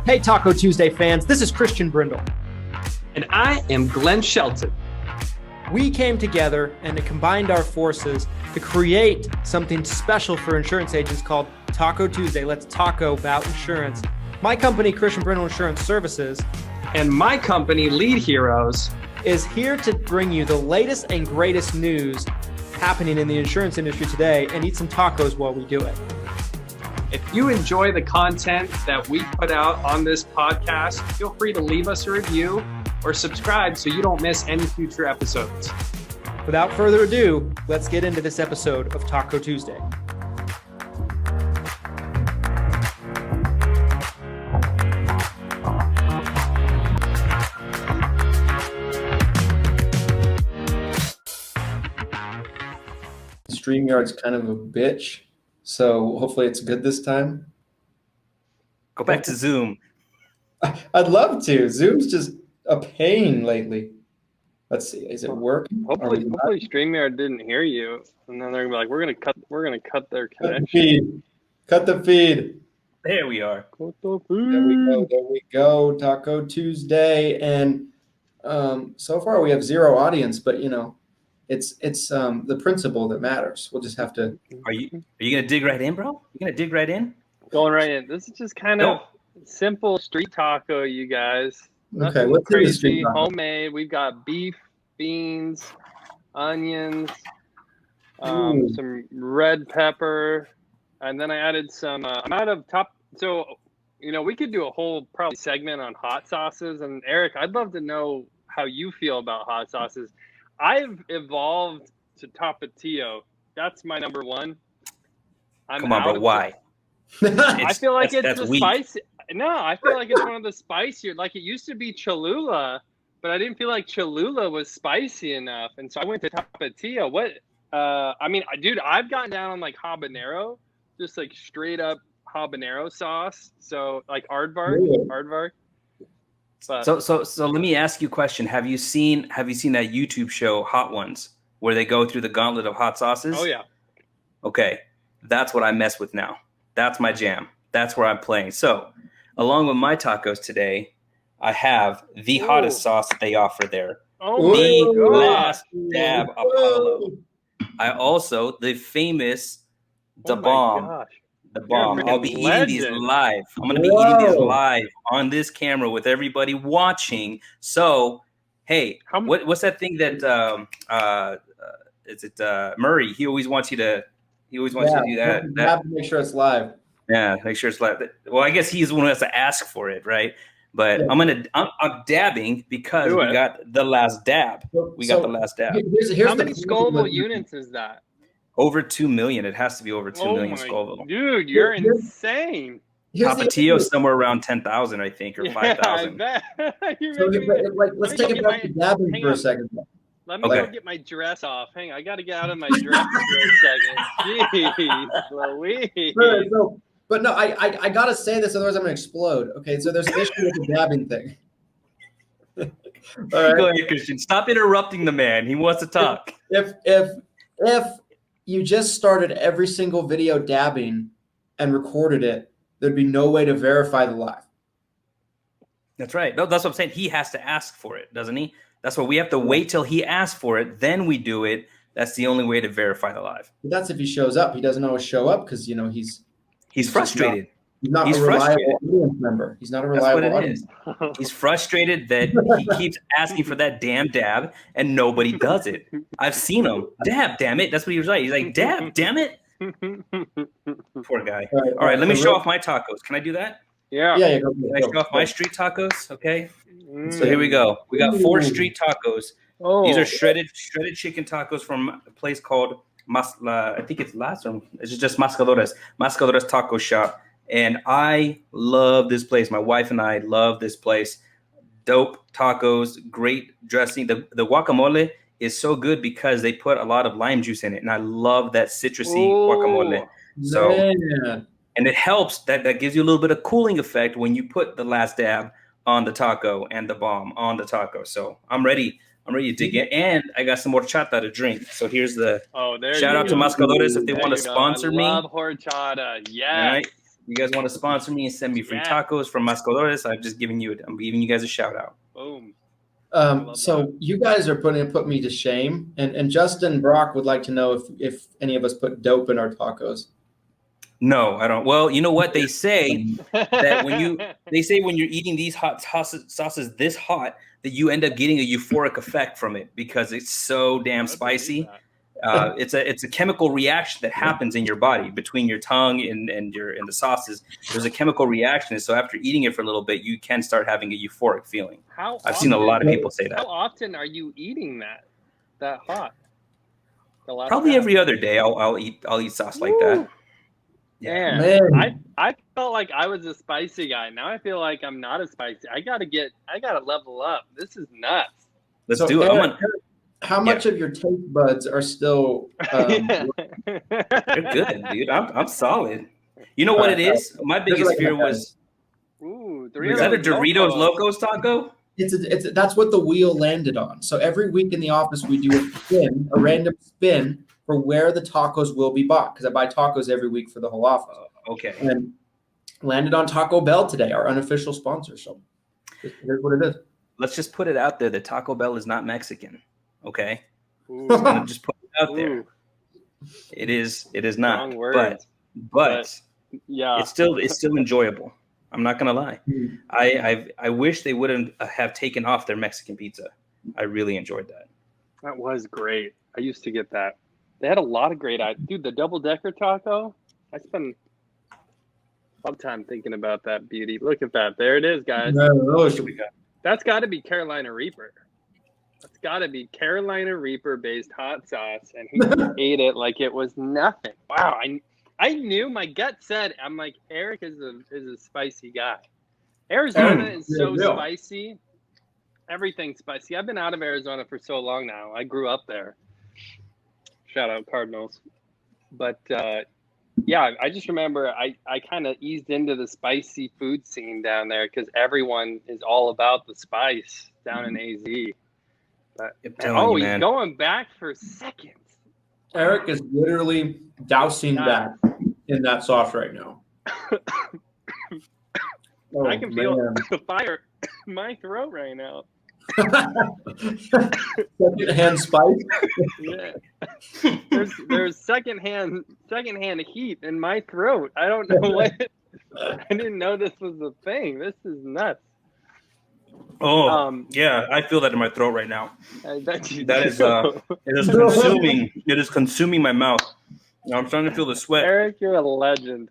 Hey, Taco Tuesday fans, this is Christian Brindle. And I am Glenn Shelton. We came together and combined our forces to create something special for insurance agents called Taco Tuesday. Let's taco about insurance. My company, Christian Brindle Insurance Services, and my company, Lead Heroes, is here to bring you the latest and greatest news happening in the insurance industry today and eat some tacos while we do it. If you enjoy the content that we put out on this podcast, feel free to leave us a review or subscribe so you don't miss any future episodes. Without further ado, let's get into this episode of Taco Tuesday. StreamYard's kind of a bitch, so hopefully it's good this time. Go back to Zoom. I'd love to. Zoom's just a pain lately. Let's see. Is it working? Hopefully StreamYard didn't hear you, and then they're gonna be like, "We're gonna cut their connection." Cut the feed. There we are. There we go. Taco Tuesday, and so far we have zero audience, but you know, it's the principle that matters. We'll just have to. Are you gonna dig right in, bro? You gonna dig right in? Going right in. This is just kind of simple street taco, you guys. Okay, Nothing what's crazy, street taco? homemade. We've got beef, beans, onions, some red pepper, and then I added some. I'm out of top. So, you know, we could do a whole probably segment on hot sauces. And Eric, I'd love to know how you feel about hot sauces. I've evolved to Tapatio. That's my number one. Come on, bro. Why? I feel like it's the weak. spicy. No, I feel like it's one of the spicier. Like it used to be Cholula, but I didn't feel like Cholula was spicy enough, and so I went to Tapatio. What? I mean, dude, I've gotten down on like habanero, just like straight up habanero sauce. So like aardvark. But, So let me ask you a question. Have you seen that YouTube show Hot Ones where they go through the gauntlet of hot sauces? Oh yeah. Okay, that's what I mess with now. That's my jam. That's where I'm playing. So, along with my tacos today, I have the hottest sauce that they offer there. Oh the my last dab Apollo. I also the famous the bomb. Gosh. The bomb. You're a I'll be eating legend. these live. I'm going to be eating these live on this camera with everybody watching. So, hey, what's that thing that is it Murray? He always wants you to you to do that. You have to make sure it's live. Yeah, make sure it's live. Well, I guess he's the one who has to ask for it, right? But yeah. I'm dabbing because we got the last dab. Got the last dab. Here's how many Scoville units is that? Over 2 million. It has to be over 2 million Scoville. Dude, you're insane. Tapatio somewhere around 10,000, I think, or 5,000. I bet. Let's take it back to dabbing for a second. Let me go get my dress off. Hang on, I got to get out of my dress for a second. Jeez, Louise. But no, I got to say this, otherwise I'm going to explode. Okay, so there's an issue with the dabbing thing. All right. Go ahead, Christian. Stop interrupting the man. He wants to talk. If you just started every single video dabbing and recorded it, there'd be no way to verify the live. That's right. No, that's what I'm saying. He has to ask for it, doesn't he? That's why we have to wait till he asks for it. Then we do it. That's the only way to verify the live. But that's if he shows up. He doesn't always show up because, you know, he's frustrated. He's not a reliable audience member. He's not a reliable audience. He's frustrated that he keeps asking for that damn dab and nobody does it. I've seen him. Dab, damn it. That's what he was like. He's like, dab, damn it. Poor guy. All right, let me show off my tacos. Can I do that? Yeah. Go. Can I show off my street tacos? Okay. So here we go. We got 4 street tacos. Oh. These are shredded chicken tacos from a place called I think it's last one. It's just Mascadores Taco Shop. And I love this place. My wife and I love this place. Dope tacos, great dressing. The guacamole is so good because they put a lot of lime juice in it. And I love that citrusy guacamole. So, and it helps that gives you a little bit of cooling effect when you put the last dab on the taco and the bomb on the taco. So I'm ready. I'm ready to dig in. And I got some horchata to drink. So here's the shout out to Mascadores if they want to sponsor me. I love horchata. Yes. All right. You guys want to sponsor me and send me free tacos from Mascadores? I'm giving you guys a shout out. Boom. So you guys are put me to shame, and Justin Brock would like to know if any of us put dope in our tacos. No, I don't. Well, you know what they say that when you're eating these hot sauces this hot, that you end up getting a euphoric effect from it because it's so damn spicy. It's a chemical reaction that happens in your body between your tongue and the sauces. There's a chemical reaction, and so after eating it for a little bit, you can start having a euphoric feeling. I've seen a lot of people say that. How often are you eating that hot? Probably every other day. I'll eat sauce like that. Yeah, man. I felt like I was a spicy guy. Now I feel like I'm not a spicy. I gotta level up. This is nuts. Let's do it. How much of your taste buds are still? They're good, dude. I'm solid. You know what it is? My biggest fear was. Is that a Doritos Locos taco? That's what the wheel landed on. So every week in the office we do a random spin for where the tacos will be bought, because I buy tacos every week for the whole office. Okay. And landed on Taco Bell today, our unofficial sponsor. So here's what it is. Let's just put it out there that Taco Bell is not Mexican. Okay. I'm gonna just put it out there. It is not. But yeah, it's still enjoyable. I'm not gonna lie. I wish they wouldn't have taken off their Mexican pizza. I really enjoyed that. That was great. I used to get that. They had a lot of great items. Dude, the double-decker taco, I spend a lot of time thinking about that beauty. Look at that. There it is, guys. That's got to be Carolina Reaper. That's got to be Carolina Reaper-based hot sauce, and he ate it like it was nothing. Wow, I knew. My gut said, I'm like, Eric is a spicy guy. Arizona is so spicy. Everything's spicy. I've been out of Arizona for so long now. I grew up there. Shout out Cardinals. But yeah, I just remember I kind of eased into the spicy food scene down there because everyone is all about the spice down in AZ. But, he's going back for seconds. Eric is literally dousing that in that sauce right now. I can feel the fire in my throat right now. Secondhand spice. Yeah. There's secondhand heat in my throat. I don't know what. I didn't know this was a thing. This is nuts. Yeah, I feel that in my throat right now. I bet you that do. It is consuming my mouth. I'm starting to feel the sweat. Eric, you're a legend.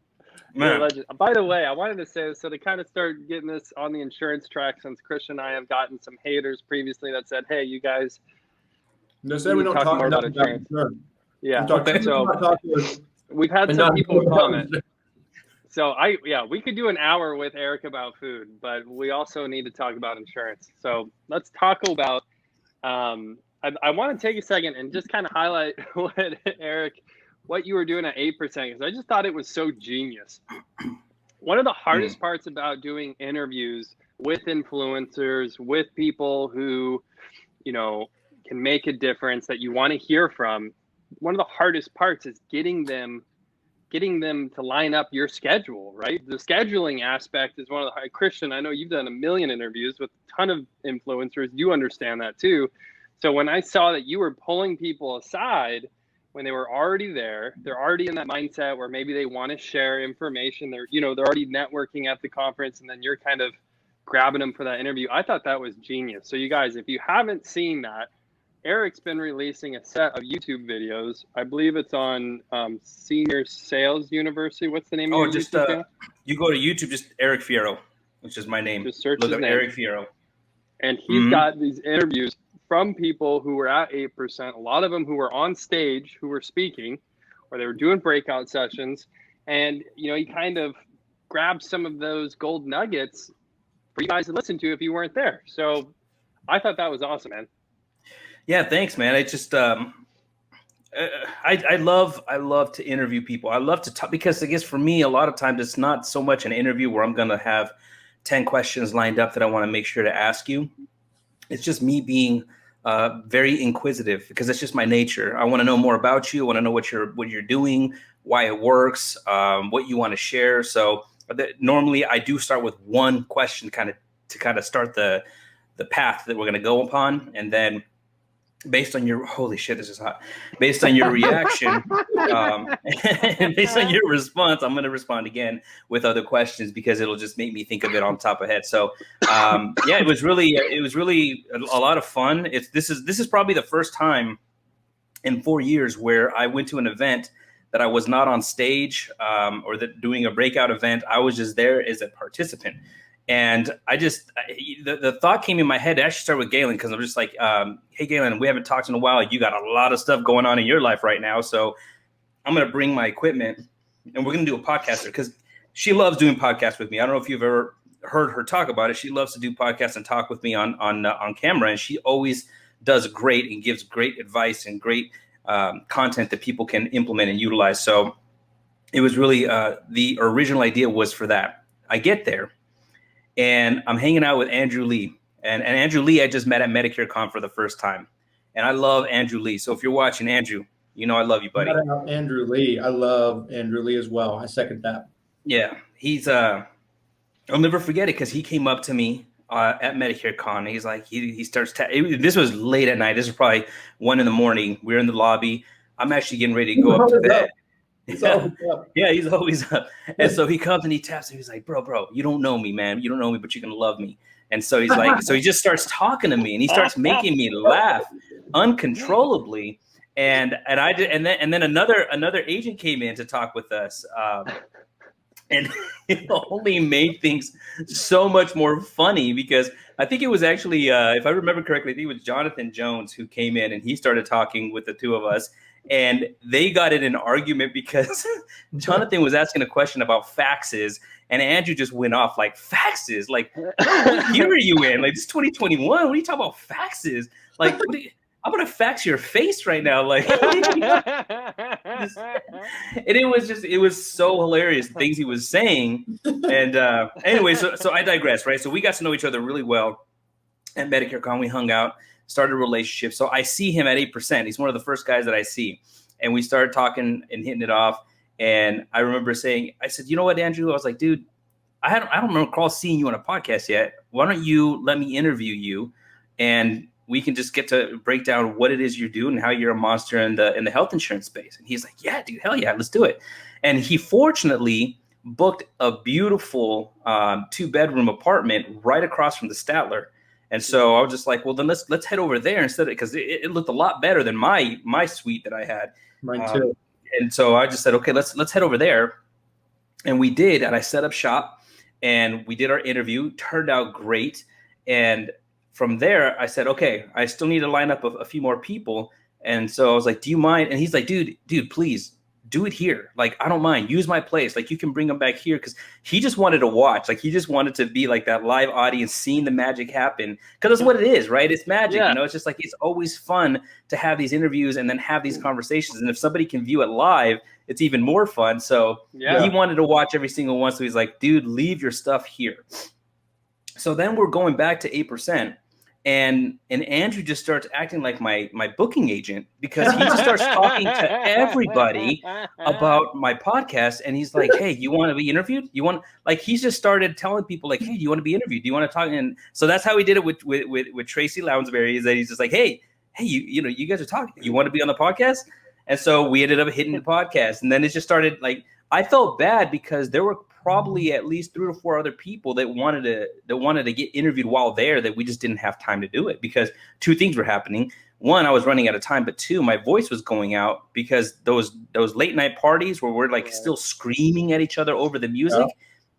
Man. Legend. By the way, I wanted to say, so to kind of start getting this on the insurance track, since Christian and I have gotten some haters previously that said, hey, you guys. No, say we don't talk more about insurance. Yeah. So we've had some people comment. So we could do an hour with Eric about food, but we also need to talk about insurance. So let's talk about, I want to take a second and just kind of highlight what you were doing at 8%, because I just thought it was so genius. One of the hardest parts about doing interviews with influencers, with people who, can make a difference that you want to hear from, one of the hardest parts is getting them to line up your schedule, right? The scheduling aspect is one of the, Christian, I know you've done a million interviews with a ton of influencers. You understand that too. So when I saw that you were pulling people aside, when they were already there, they're already in that mindset where maybe they want to share information. They're already networking at the conference, and then you're kind of grabbing them for that interview. I thought that was genius. So you guys, if you haven't seen that, Eric's been releasing a set of YouTube videos. I believe it's on Senior Sales University. What's the name of your YouTube channel? You go to YouTube, just Eric Fierro, which is my name. Just search Look his up name. Eric Fierro. And he's got these interviews from people who were at 8%, a lot of them who were on stage, who were speaking, or they were doing breakout sessions. And, he kind of grabbed some of those gold nuggets for you guys to listen to if you weren't there. So I thought that was awesome, man. Yeah, thanks, man. I just, I love to interview people. I love to talk, because I guess for me, a lot of times it's not so much an interview where I'm going to have 10 questions lined up that I want to make sure to ask you. It's just me being very inquisitive because it's just my nature. I want to know more about you. I want to know what you're doing, why it works, what you want to share. So normally I do start with one question to start the path that we're going to go upon. And then based on your, holy shit, this is hot. Based on your reaction, and based on your response, I'm going to respond again with other questions because it'll just make me think of it on top of head. So, yeah, it was really a lot of fun. This is probably the first time in 4 years where I went to an event that I was not on stage, or doing a breakout event. I was just there as a participant. And the thought came in my head to actually start with Galen, because I'm just like, hey, Galen, we haven't talked in a while. You got a lot of stuff going on in your life right now. So I'm going to bring my equipment and we're going to do a podcast because she loves doing podcasts with me. I don't know if you've ever heard her talk about it. She loves to do podcasts and talk with me on camera. And she always does great and gives great advice and great content that people can implement and utilize. So it was really the original idea was for that. I get there. And I'm hanging out with Andrew Lee. And Andrew Lee, I just met at Medicare Con for the first time. And I love Andrew Lee. So if you're watching, Andrew, you know I love you, buddy. Andrew Lee. I love Andrew Lee as well. I second that. Yeah. He's I'll never forget it because he came up to me at Medicare Con. He's like, he starts this was late at night. This was probably 1 a.m. We're in the lobby. I'm actually getting ready to go up to bed. He's always up. Yeah, he's always up. And so he comes and he taps me. He's like, bro, you don't know me, man. You don't know me, but you're going to love me. And so he's like, so he just starts talking to me and he starts making me laugh uncontrollably. And then another agent came in to talk with us. And it only made things so much more funny because I think it was actually, if I remember correctly, I think it was Jonathan Jones who came in and he started talking with the two of us. And they got in an argument because Jonathan was asking a question about faxes, and Andrew just went off like, faxes? Like, what year are you in? Like, it's 2021. What are you talking about faxes? Like, I'm going to fax your face right now. Like, and it was so hilarious, the things he was saying. And anyway, so I digress, right? So we got to know each other really well at Medicare Con. We hung out. Started a relationship. So I see him at 8%. He's one of the first guys that I see. And we started talking and hitting it off. And I remember saying, I said, you know what, Andrew? I was like, dude, I don't recall seeing you on a podcast yet. Why don't you let me interview you? And we can just get to break down what it is you do and how you're a monster in the health insurance space. And he's like, yeah, dude, hell yeah, let's do it. And he fortunately booked a beautiful 2-bedroom apartment right across from the Statler. And so I was just like, well, then let's head over there instead, because it looked a lot better than my suite that I had. Mine too. And so I just said, okay, let's head over there. And we did. And I set up shop and we did our interview. Turned out great. And from there, I said, okay, I still need to line up a few more people. And so I was like, do you mind? And he's like, dude, please do it here. Like, I don't mind. Use my place. Like, you can bring them back here. Because he just wanted to watch. Like, he just wanted to be like that live audience, seeing the magic happen. Because that's what it is, right? It's magic. Yeah. You know, it's just like, it's always fun to have these interviews and then have these conversations. And if somebody can view it live, it's even more fun. So he wanted to watch every single one. So he's like, dude, leave your stuff here. So then we're going back to 8%. And Andrew just starts acting like my booking agent, because he just starts talking to everybody about my podcast. And he's like, hey, you want to be interviewed? He's just started telling people like, hey, do you want to be interviewed? Do you want to talk? And so that's how he did it with Tracy Lounsbury, is that he's just like, hey, you guys are talking. You want to be on the podcast? And so we ended up hitting the podcast. And then it just started, like, I felt bad because there were probably at least 3 or 4 other people that wanted to get interviewed while there, that we just didn't have time to do it, because 2 things were happening. 1, I was running out of time, but 2, my voice was going out, because those late night parties where we're like still screaming at each other over the music,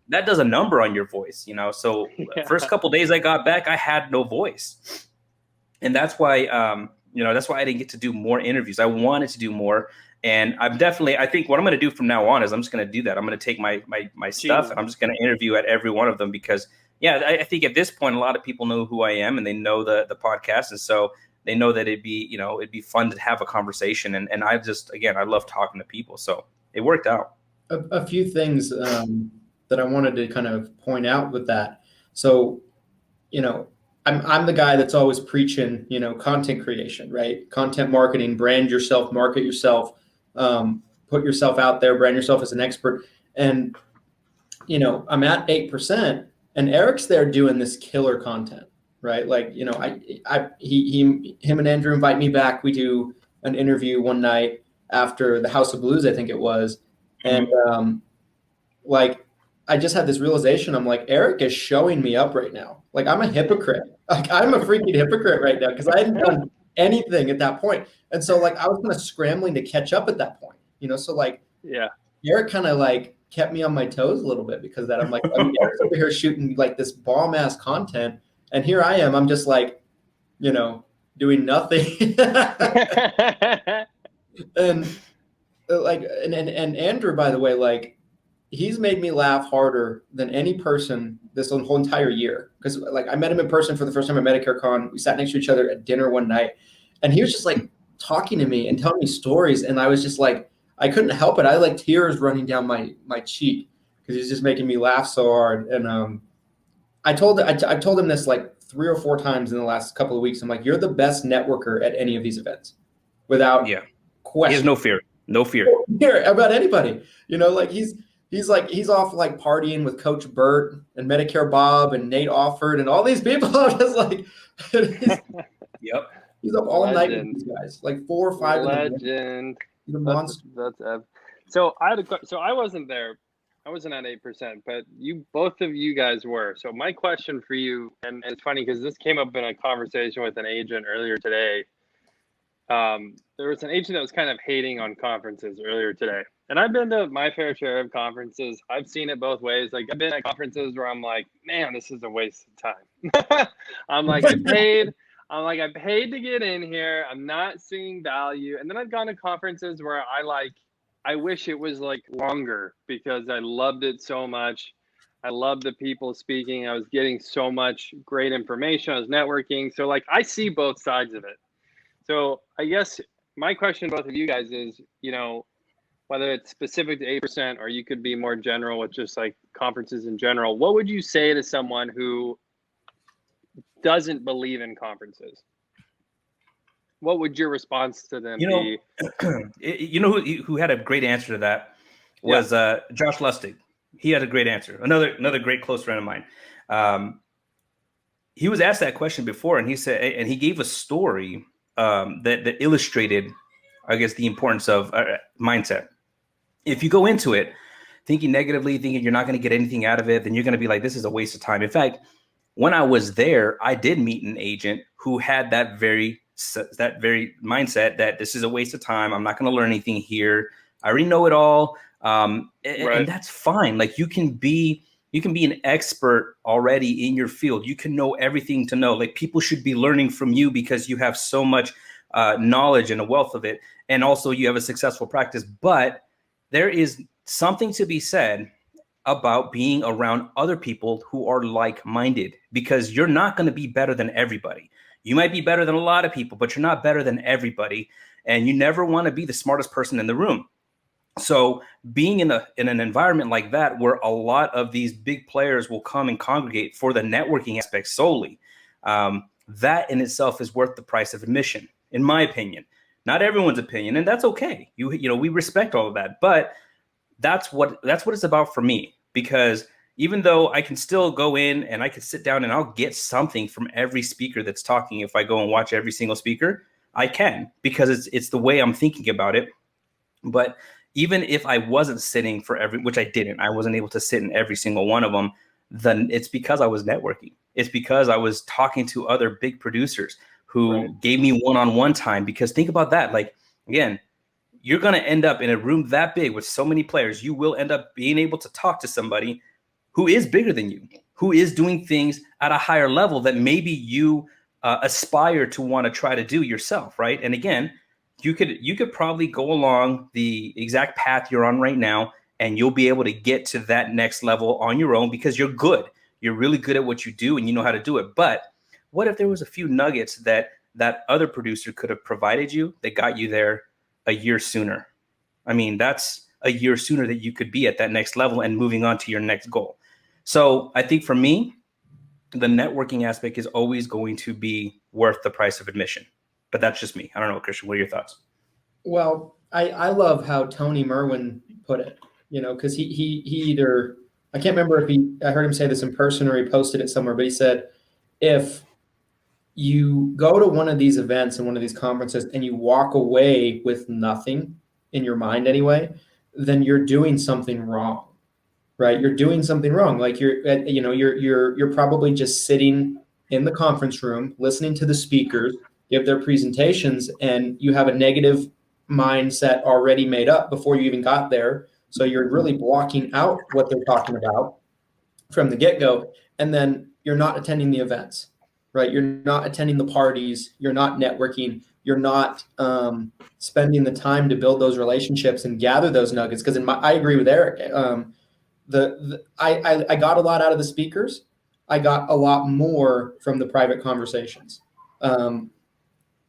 that does a number on your voice, you know? So first couple days I got back, I had no voice. And that's why, that's why I didn't get to do more interviews. I wanted to do more. And I think what I'm going to do from now on is I'm just going to do that. I'm going to take my stuff and I'm just going to interview at every one of them, because I think at this point, a lot of people know who I am and they know the podcast. And so they know that it'd be fun to have a conversation. And I love talking to people. So it worked out. A few things that I wanted to kind of point out with that. So, I'm the guy that's always preaching, content creation, right? Content marketing, brand yourself, market yourself, put yourself out there, brand yourself as an expert. And, I'm at 8% and Eric's there doing this killer content, right? Like, him and Andrew invite me back. We do an interview one night after the House of Blues, I think it was. And, I just had this realization. I'm like, Eric is showing me up right now. Like, I'm a hypocrite. Like, I'm a freaking hypocrite right now because I hadn't done anything at that point. And so, I was kind of scrambling to catch up at that point, So, Yeah. Eric kind of kept me on my toes a little bit because of that. I'm like, Eric's over here shooting this bomb ass content, and here I am. I'm just doing nothing. and Andrew, by the way, he's made me laugh harder than any person this whole entire year. Because I met him in person for the first time at Medicare Con. We sat next to each other at dinner one night, and he was just talking to me and telling me stories. And I was just I couldn't help it. I had tears running down my cheek because he's just making me laugh so hard. And I've told him this 3 or 4 times in the last couple of weeks. I'm like, you're the best networker at any of these events, without question. He has no fear about anybody. He's off partying with Coach Burt and Medicare Bob and Nate Offord and all these people. I'm just yep. He's up all night with these guys, 4 or 5 Legend. He's a monster. So I wasn't there. I wasn't at 8%, but both of you guys were. So my question for you, and it's funny because this came up in a conversation with an agent earlier today. There was an agent that was kind of hating on conferences earlier today. And I've been to my fair share of conferences. I've seen it both ways. I've been at conferences where I'm like, man, this is a waste of time. I paid to get in here. I'm not seeing value. And then I've gone to conferences where I wish it was longer because I loved it so much. I loved the people speaking. I was getting so much great information. I was networking. So I see both sides of it. So I guess my question to both of you guys is, whether it's specific to 8% or you could be more general with just conferences in general, what would you say to someone who doesn't believe in conferences? What would your response to them be? Who had a great answer to that was Josh Lustig. He had a great answer. Another great close friend of mine. He was asked that question before, and he said, and he gave a story that illustrated, I guess, the importance of mindset. If you go into it thinking negatively, thinking you're not going to get anything out of it, then you're going to be like, this is a waste of time. In fact, when I was there, I did meet an agent who had that very mindset that this is a waste of time. I'm not going to learn anything here. I already know it all. And that's fine. You can be an expert already in your field. You can know everything to know. People should be learning from you because you have so much knowledge and a wealth of it. And also you have a successful practice. But there is something to be said about being around other people who are like-minded, because you're not going to be better than everybody. You might be better than a lot of people, but you're not better than everybody. And you never want to be the smartest person in the room. So being in an environment like that, where a lot of these big players will come and congregate for the networking aspect solely, that in itself is worth the price of admission, in my opinion. Not everyone's opinion, and that's okay. We respect all of that, but that's what it's about for me. Because even though I can still go in and I can sit down and I'll get something from every speaker that's talking, if I go and watch every single speaker, I can, because it's the way I'm thinking about it. But even if I wasn't sitting for which I didn't, I wasn't able to sit in every single one of them, then it's because I was networking. It's because I was talking to other big producers who gave me one-on-one time. Because think about that. Again, you're going to end up in a room that big with so many players. You will end up being able to talk to somebody who is bigger than you, who is doing things at a higher level that maybe you aspire to want to try to do yourself, right? And again, you could probably go along the exact path you're on right now, and you'll be able to get to that next level on your own because you're good. You're really good at what you do and you know how to do it. But what if there was a few nuggets that other producer could have provided you that got you there a year sooner? I mean, that's a year sooner that you could be at that next level and moving on to your next goal. So I think for me, the networking aspect is always going to be worth the price of admission. But that's just me. I don't know, Christian, what are your thoughts? Well, I love how Tony Merwin put it, because he either, I can't remember if I heard him say this in person or he posted it somewhere, but he said, if you go to one of these events and one of these conferences and you walk away with nothing in your mind anyway, then you're doing something wrong, right? You're doing something wrong. Like you're probably just sitting in the conference room, listening to the speakers give their presentations, and you have a negative mindset already made up before you even got there. So you're really blocking out what they're talking about from the get-go. And then you're not attending the events, right? You're not attending the parties. You're not networking. You're not spending the time to build those relationships and gather those nuggets. Because I agree with Eric. I got a lot out of the speakers. I got a lot more from the private conversations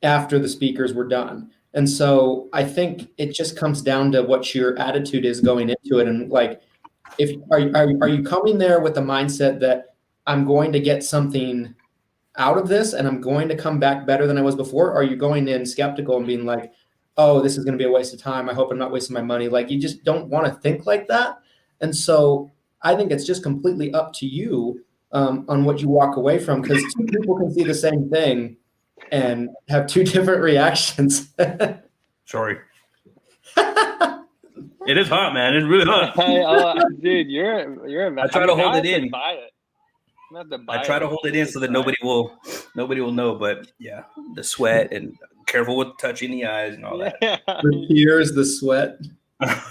after the speakers were done. And so I think it just comes down to what your attitude is going into it. And like, are you coming there with the mindset that I'm going to get something out of this and I'm going to come back better than I was before? Or are you going in skeptical and being like, oh, this is going to be a waste of time. I hope I'm not wasting my money. Like, you just don't want to think like that. And so I think it's just completely up to you on what you walk away from, because two people can see the same thing and have two different reactions. Sorry. It is hot, man. It's really hot. Dude, you're a. I try to hold it in. Buy it. I try to hold it in so that nobody will know. But yeah, the sweat and careful with touching the eyes and all that. The tears, the sweat. That's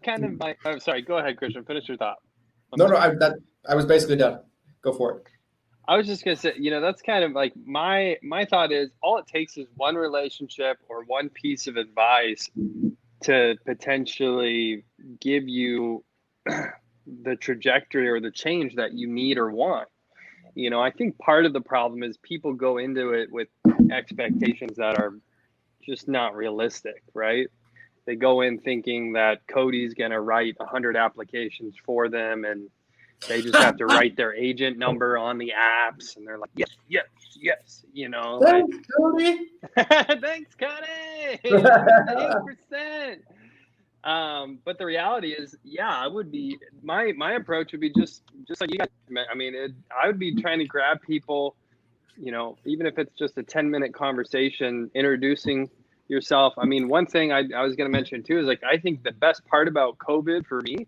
kind of my. I'm sorry. Go ahead, Christian. Finish your thought. I was basically done. Go for it. I was just gonna say, that's kind of like my thought is, all it takes is one relationship or one piece of advice to potentially give you the trajectory or the change that you need or want. I think part of the problem is people go into it with expectations that are just not realistic, right? They go in thinking that Cody's gonna write 100 applications for them, and they just have to write their agent number on the apps, and they're like, yes. Thanks, Cody. Thanks, Cody. 8%. But the reality is, I would be, my approach would be just like you guys. I mean, I would be trying to grab people, even if it's just a 10-minute conversation, introducing yourself. I mean, one thing I was going to mention too is, like, I think the best part about COVID for me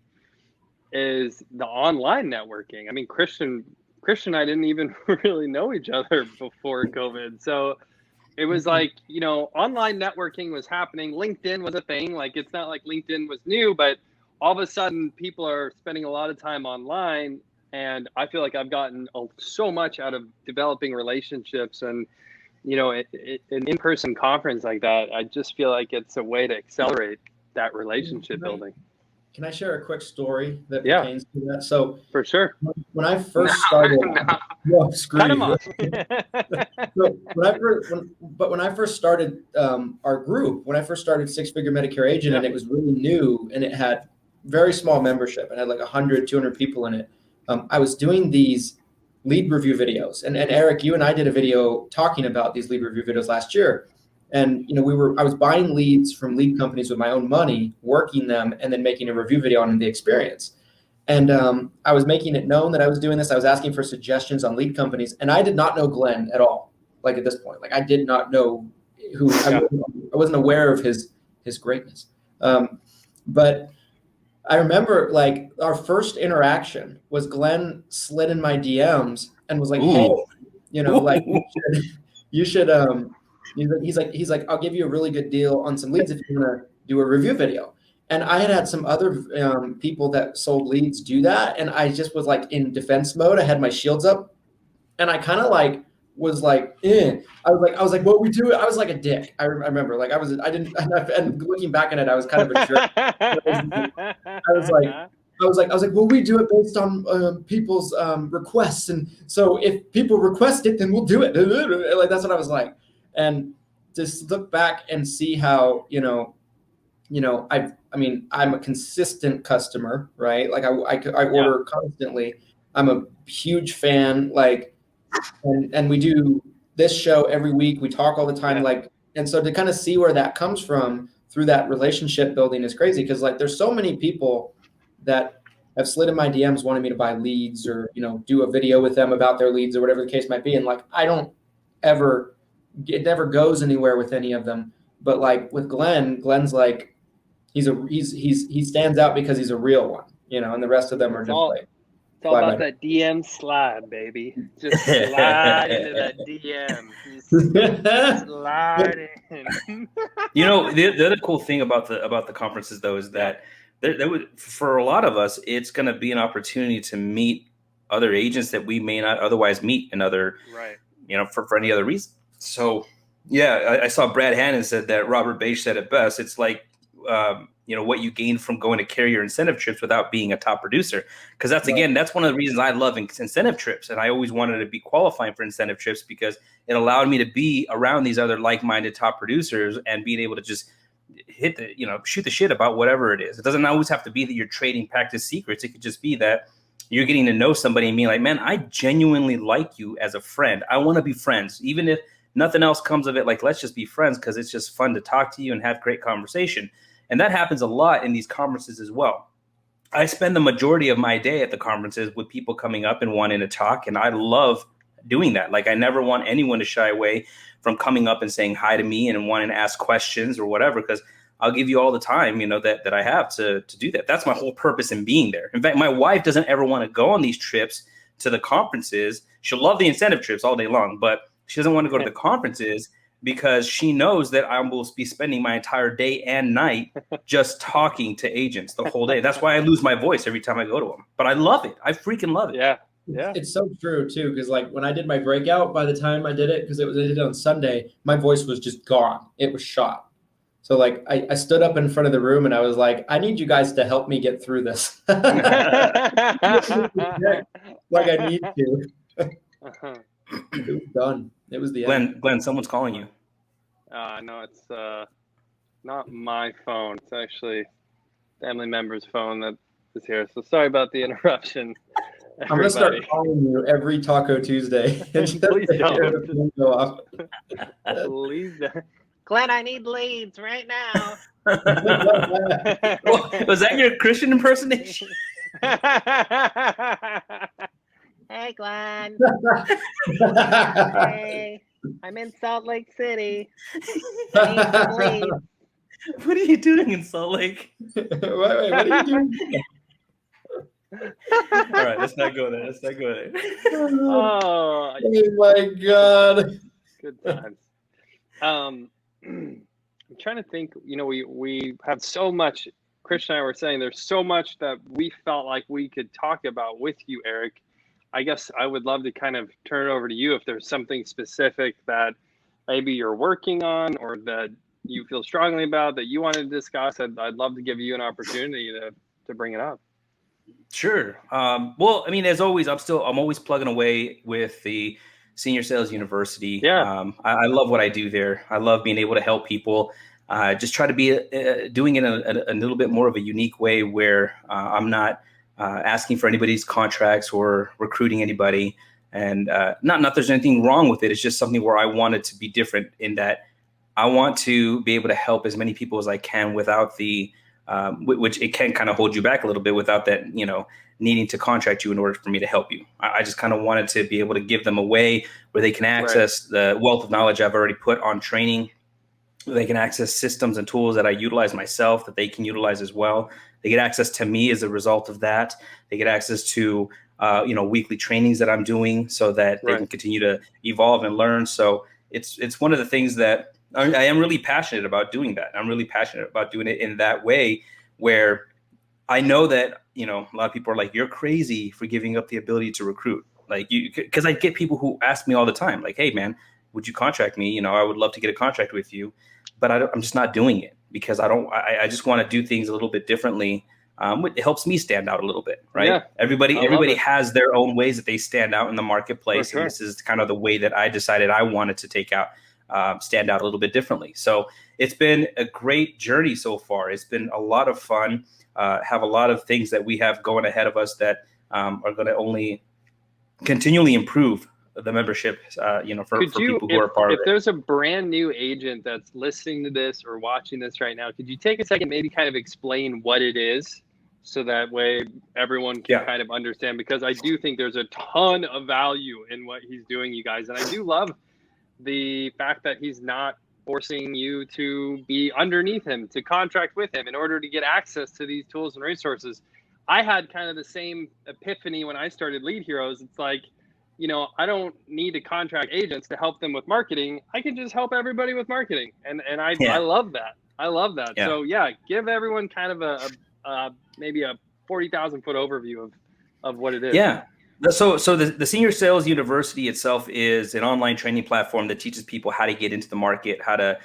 is the online networking. I mean, Christian and I didn't even really know each other before COVID. So it was like, online networking was happening. LinkedIn was a thing. Like, it's not like LinkedIn was new, but all of a sudden people are spending a lot of time online. And I feel like I've gotten so much out of developing relationships, and, an in-person conference like that, I just feel like it's a way to accelerate that relationship building. Can I share a quick story that pertains to that? So, for sure. When I first started, no, screw cut him you. off. So when I first started our group, when I first started Six Figure Medicare Agent, and it was really new, and it had very small membership, and had like 100, 200 people in it. I was doing these lead review videos, and Eric, you and I did a video talking about these lead review videos last year. And I was buying leads from lead companies with my own money, working them, and then making a review video on the experience. And I was making it known that I was doing this. I was asking for suggestions on lead companies, and I did not know Glenn at all. Like, at this point, like, I did not know who. I wasn't aware of his greatness. But I remember, like, our first interaction was Glenn slid in my DMs and was like, "Hey, like, you should." He's like, I'll give you a really good deal on some leads if you want to do a review video. And I had some other people that sold leads do that. And I just was like in defense mode. I had my shields up, and I kind of like was like, I was like, what we do? I was like a dick. I remember, like, and looking back at it, I was kind of a jerk. I was like, well, we do it based on people's requests. And so if people request it, then we'll do it. Like, that's what I was like. And just look back and see how, I'm a consistent customer, right? Like I order constantly. I'm a huge fan, like, and we do this show every week. We talk all the time, like, and so to kind of see where that comes from through that relationship building is crazy. Cause like, there's so many people that have slid in my DMs wanting me to buy leads or, do a video with them about their leads or whatever the case might be. And like, it never goes anywhere with any of them. But like with Glenn's like, he stands out because he's a real one, and the rest of them are just like. It's all about that DM slide, baby. Just slide into that DM. Just slide in. The other cool thing about the conferences though is that there would, for a lot of us, it's going to be an opportunity to meet other agents that we may not otherwise meet in other, for any other reason. So, I saw Brad Hannon said that Robert Beige said it best. It's like, what you gain from going to carrier incentive trips without being a top producer. Because that's one of the reasons I love incentive trips. And I always wanted to be qualifying for incentive trips because it allowed me to be around these other like-minded top producers and being able to just shoot the shit about whatever it is. It doesn't always have to be that you're trading practice secrets. It could just be that you're getting to know somebody and being like, man, I genuinely like you as a friend. I want to be friends. Even if nothing else comes of it, like, let's just be friends because it's just fun to talk to you and have great conversation. And that happens a lot in these conferences as well. I spend the majority of my day at the conferences with people coming up and wanting to talk. And I love doing that. Like, I never want anyone to shy away from coming up and saying hi to me and wanting to ask questions or whatever, because I'll give you all the time, that I have to do that. That's my whole purpose in being there. In fact, my wife doesn't ever want to go on these trips to the conferences. She'll love the incentive trips all day long, but she doesn't want to go to the conferences because she knows that I will be spending my entire day and night just talking to agents the whole day. That's why I lose my voice every time I go to them. But I love it. I freaking love it. Yeah. It's so true too, because like when I did my breakout, by the time I did it, because I did it on Sunday, my voice was just gone. It was shot. So like I stood up in front of the room and I was like, I need you guys to help me get through this. Like I need to. It was done. It was the end. Glenn, someone's calling you. No, it's not my phone. It's actually family member's phone that is here. So sorry about the interruption. Everybody. I'm going to start calling you every Taco Tuesday. Please don't. Please don't. Glenn, I need leads right now. Was that your Christian impersonation? Hey, Glenn. Hey, I'm in Salt Lake City. I need some leads. What are you doing in Salt Lake? Wait, what are you doing? All right, let's not go there. Oh my God. Good times. I'm trying to think, we have so much. Christian and I were saying there's so much that we felt like we could talk about with you, Eric. I guess I would love to kind of turn it over to you if there's something specific that maybe you're working on or that you feel strongly about that you want to discuss. I'd love to give you an opportunity to bring it up. Sure. Well, I mean, as always, I'm always plugging away with the Senior Sales University. Yeah. I love what I do there. I love being able to help people. Just try to be doing it in a little bit more of a unique way where I'm not asking for anybody's contracts or recruiting anybody. And not there's anything wrong with it. It's just something where I want it to be different in that I want to be able to help as many people as I can without the which it can kind of hold you back a little bit without that, needing to contract you in order for me to help you. I just kind of wanted to be able to give them a way where they can access the wealth of knowledge I've already put on training. They can access systems and tools that I utilize myself that they can utilize as well. They get access to me as a result of that. They get access to, weekly trainings that I'm doing so that they can continue to evolve and learn. So it's one of the things that I am really passionate about doing that. I'm really passionate about doing it in that way where I know that, a lot of people are like, you're crazy for giving up the ability to recruit. Like because I get people who ask me all the time, like, hey man, would you contract me? I would love to get a contract with you, but I'm just not doing it because I just want to do things a little bit differently. It helps me stand out a little bit, right? Yeah, everybody has their own ways that they stand out in the marketplace. Sure. And this is kind of the way that I decided I wanted to stand out a little bit differently. So it's been a great journey so far. It's been a lot of fun. Have a lot of things that we have going ahead of us that are going to only continually improve the membership, for people who are part of it. If there's a brand new agent that's listening to this or watching this right now, could you take a second, maybe kind of explain what it is, so that way everyone can kind of understand? Because I do think there's a ton of value in what he's doing, you guys. And I do love the fact that he's not forcing you to be underneath him, to contract with him in order to get access to these tools and resources. I had kind of the same epiphany when I started Lead Heroes. It's like, I don't need to contract agents to help them with marketing. I can just help everybody with marketing. And I love that. I love that. Yeah. So give everyone kind of a maybe a 40,000 foot overview of what it is. Yeah. So the Senior Sales University itself is an online training platform that teaches people how to get into the market, how to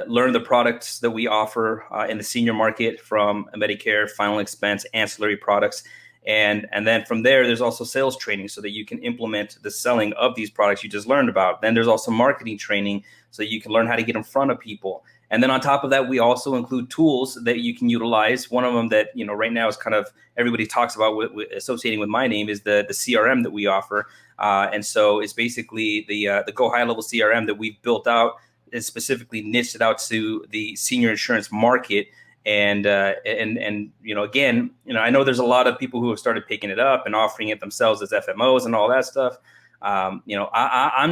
learn the products that we offer in the senior market, from Medicare, final expense, ancillary products. And then from there's also sales training so that you can implement the selling of these products you just learned about. Then there's also marketing training so you can learn how to get in front of people. And then on top of that, we also include tools that you can utilize. One of them that, right now is kind of everybody talks about with associating with my name is the CRM that we offer. And so it's basically the Go High Level CRM that we've built out, is specifically niched out to the senior insurance market. And again, I know there's a lot of people who have started picking it up and offering it themselves as FMOs and all that stuff. I'm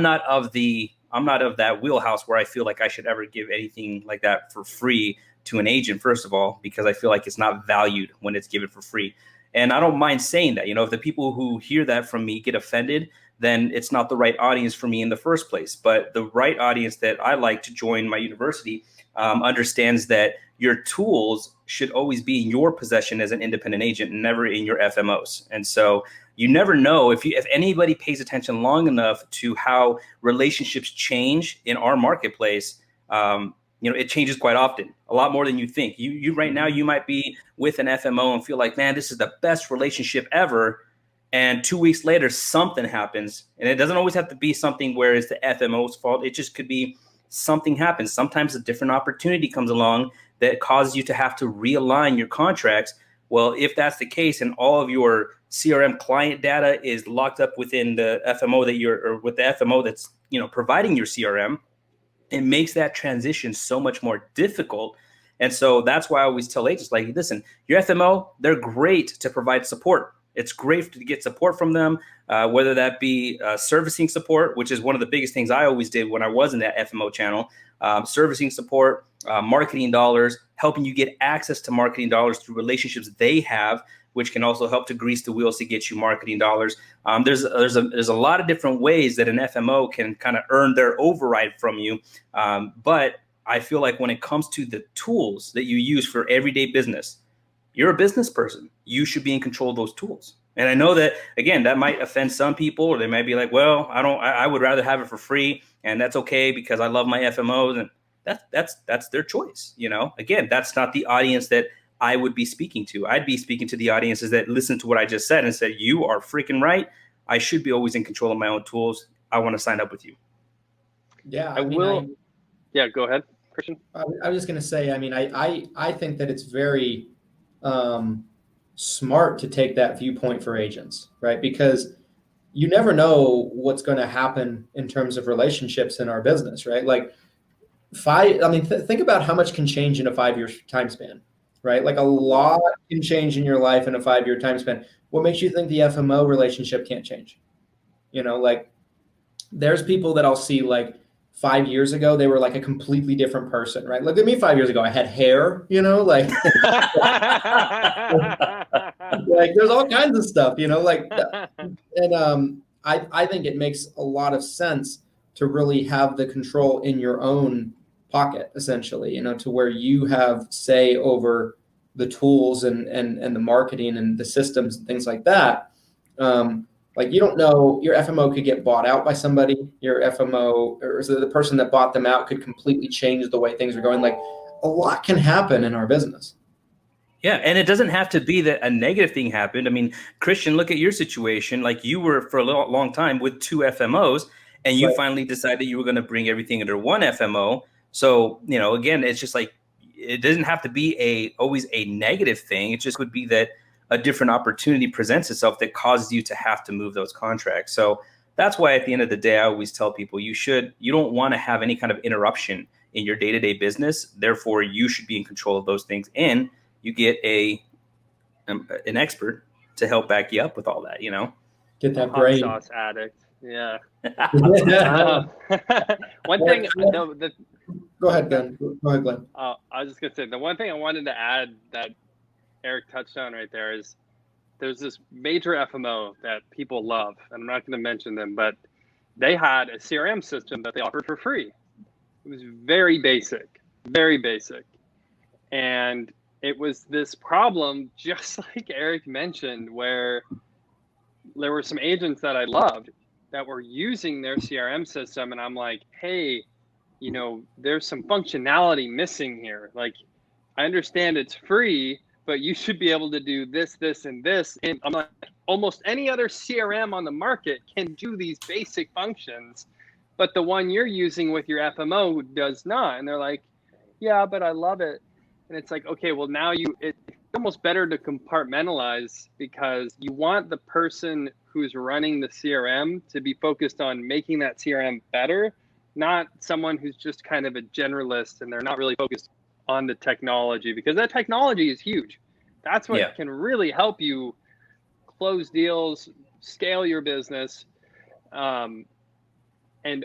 not of that wheelhouse where I feel like I should ever give anything like that for free to an agent, first of all, because I feel like it's not valued when it's given for free. And I don't mind saying that, if the people who hear that from me get offended, then it's not the right audience for me in the first place. But the right audience that I like to join my university understands that your tools should always be in your possession as an independent agent, never in your FMOs. And so you never know if anybody pays attention long enough to how relationships change in our marketplace. It changes quite often, a lot more than you think. You right now, you might be with an FMO and feel like, man, this is the best relationship ever. And 2 weeks later, something happens. And it doesn't always have to be something where it's the FMO's fault. It just could be something happens. Sometimes a different opportunity comes along that causes you to have to realign your contracts. Well, if that's the case and all of your CRM client data is locked up within the FMO with the FMO that's, providing your CRM, it makes that transition so much more difficult. And so that's why I always tell agents, like, listen, your FMO, they're great to provide support. It's great to get support from them, whether that be servicing support, which is one of the biggest things I always did when I was in that FMO channel, servicing support, marketing dollars, helping you get access to marketing dollars through relationships they have, which can also help to grease the wheels to get you marketing dollars. There's a lot of different ways that an FMO can kind of earn their override from you. But I feel like when it comes to the tools that you use for everyday business, you're a business person. You should be in control of those tools. And I know that, again, that might offend some people, or they might be like, well, I would rather have it for free, and that's okay because I love my FMOs, and that's their choice. Again, that's not the audience that I would be speaking to. I'd be speaking to the audiences that listen to what I just said and said, you are freaking right. I should be always in control of my own tools. I want to sign up with you. Yeah, I will. Yeah, go ahead, Christian. I was just going to say, I think that it's very smart to take that viewpoint for agents, right? Because you never know what's going to happen in terms of relationships in our business, right? Like think about how much can change in a 5-year time span, right? Like a lot can change in your life in a 5-year time span. What makes you think the FMO relationship can't change? Like there's people that I'll see like 5 years ago, they were like a completely different person, right? Look at me 5 years ago. I had hair, like, like there's all kinds of stuff, like, and I think it makes a lot of sense to really have the control in your own pocket, essentially, to where you have say over the tools and the marketing and the systems and things like that. Like you don't know, your FMO could get bought out by somebody. Your FMO or the person that bought them out could completely change the way things are going. Like a lot can happen in our business. Yeah, and it doesn't have to be that a negative thing happened. I mean, Christian, look at your situation. Like you were for a long time with 2 FMOs, and you finally decided you were going to bring everything under one FMO. So, again, it's just like, it doesn't have to be always a negative thing. It just would be that a different opportunity presents itself that causes you to have to move those contracts. So that's why at the end of the day, I always tell people you don't want to have any kind of interruption in your day-to-day business. Therefore, you should be in control of those things. And you get an expert to help back you up with all that, Get that Hot brain. sauce addict. Yeah. Yeah. One thing. Go ahead, Glenn. I was just gonna say the one thing I wanted to add that Eric touched on right there is there's this major FMO that people love, and I'm not going to mention them, but they had a CRM system that they offered for free. It was very basic, and it was this problem, just like Eric mentioned, where there were some agents that I loved that were using their CRM system, and I'm like, hey, there's some functionality missing here. Like, I understand it's free, but you should be able to do this, this, and this. And I'm like, almost any other CRM on the market can do these basic functions, but the one you're using with your FMO does not. And they're like, yeah, but I love it. And it's like, okay, well, now it's almost better to compartmentalize, because you want the person who's running the CRM to be focused on making that CRM better, not someone who's just kind of a generalist and they're not really focused on the technology, because that technology is huge. That's what can really help you close deals, scale your business. And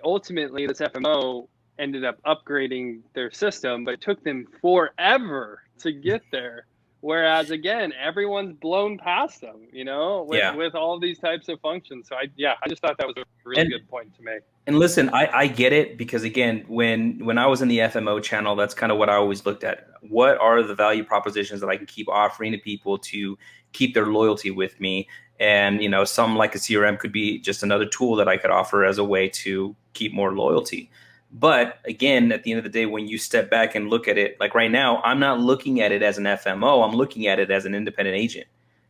ultimately, this FMO ended up upgrading their system, but it took them forever to get there. Whereas, again, everyone's blown past them, with all these types of functions. So I just thought that was a really good point to make. And listen, I get it, because again, when I was in the FMO channel, that's kind of what I always looked at. What are the value propositions that I can keep offering to people to keep their loyalty with me? And, something like a CRM could be just another tool that I could offer as a way to keep more loyalty. But again, at the end of the day, when you step back and look at it, like right now, I'm not looking at it as an FMO. I'm looking at it as an independent agent.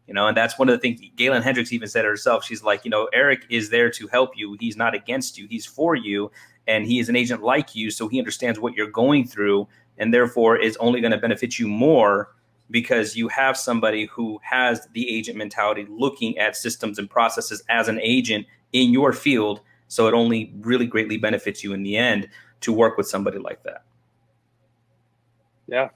And that's one of the things Galen Hendricks even said herself. She's like, Eric is there to help you. He's not against you. He's for you. And he is an agent like you. So he understands what you're going through, and therefore is only going to benefit you more because you have somebody who has the agent mentality, looking at systems and processes as an agent in your field. So it only really greatly benefits you in the end to work with somebody like that. Yeah.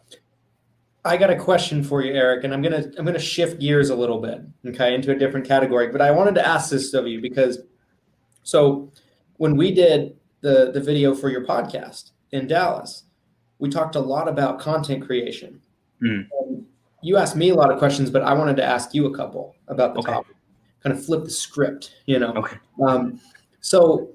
I got a question for you, Eric, and I'm gonna shift gears a little bit, okay, into a different category. But I wanted to ask this of you because, so when we did the video for your podcast in Dallas, we talked a lot about content creation. And you asked me a lot of questions, but I wanted to ask you a couple about the topic. Kind of flip the script, Okay. So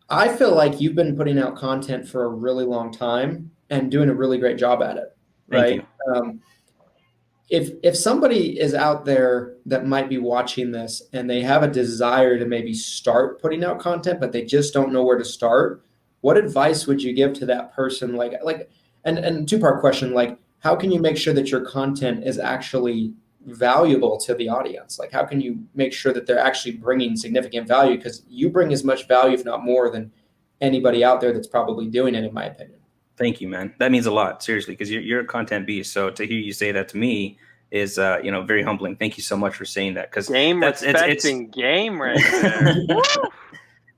I feel like you've been putting out content for a really long time and doing a really great job at it. Right. If somebody is out there that might be watching this and they have a desire to maybe start putting out content, but they just don't know where to start, what advice would you give to that person? And two-part question, like, how can you make sure that your content is actually valuable to the audience? Like, how can you make sure that they're actually bringing significant value? Because you bring as much value, if not more, than anybody out there that's probably doing it, in my opinion. Thank you, man. That means a lot, seriously, because you're a content beast. So to hear you say that to me is, very humbling. Thank you so much for saying that. Because game right there.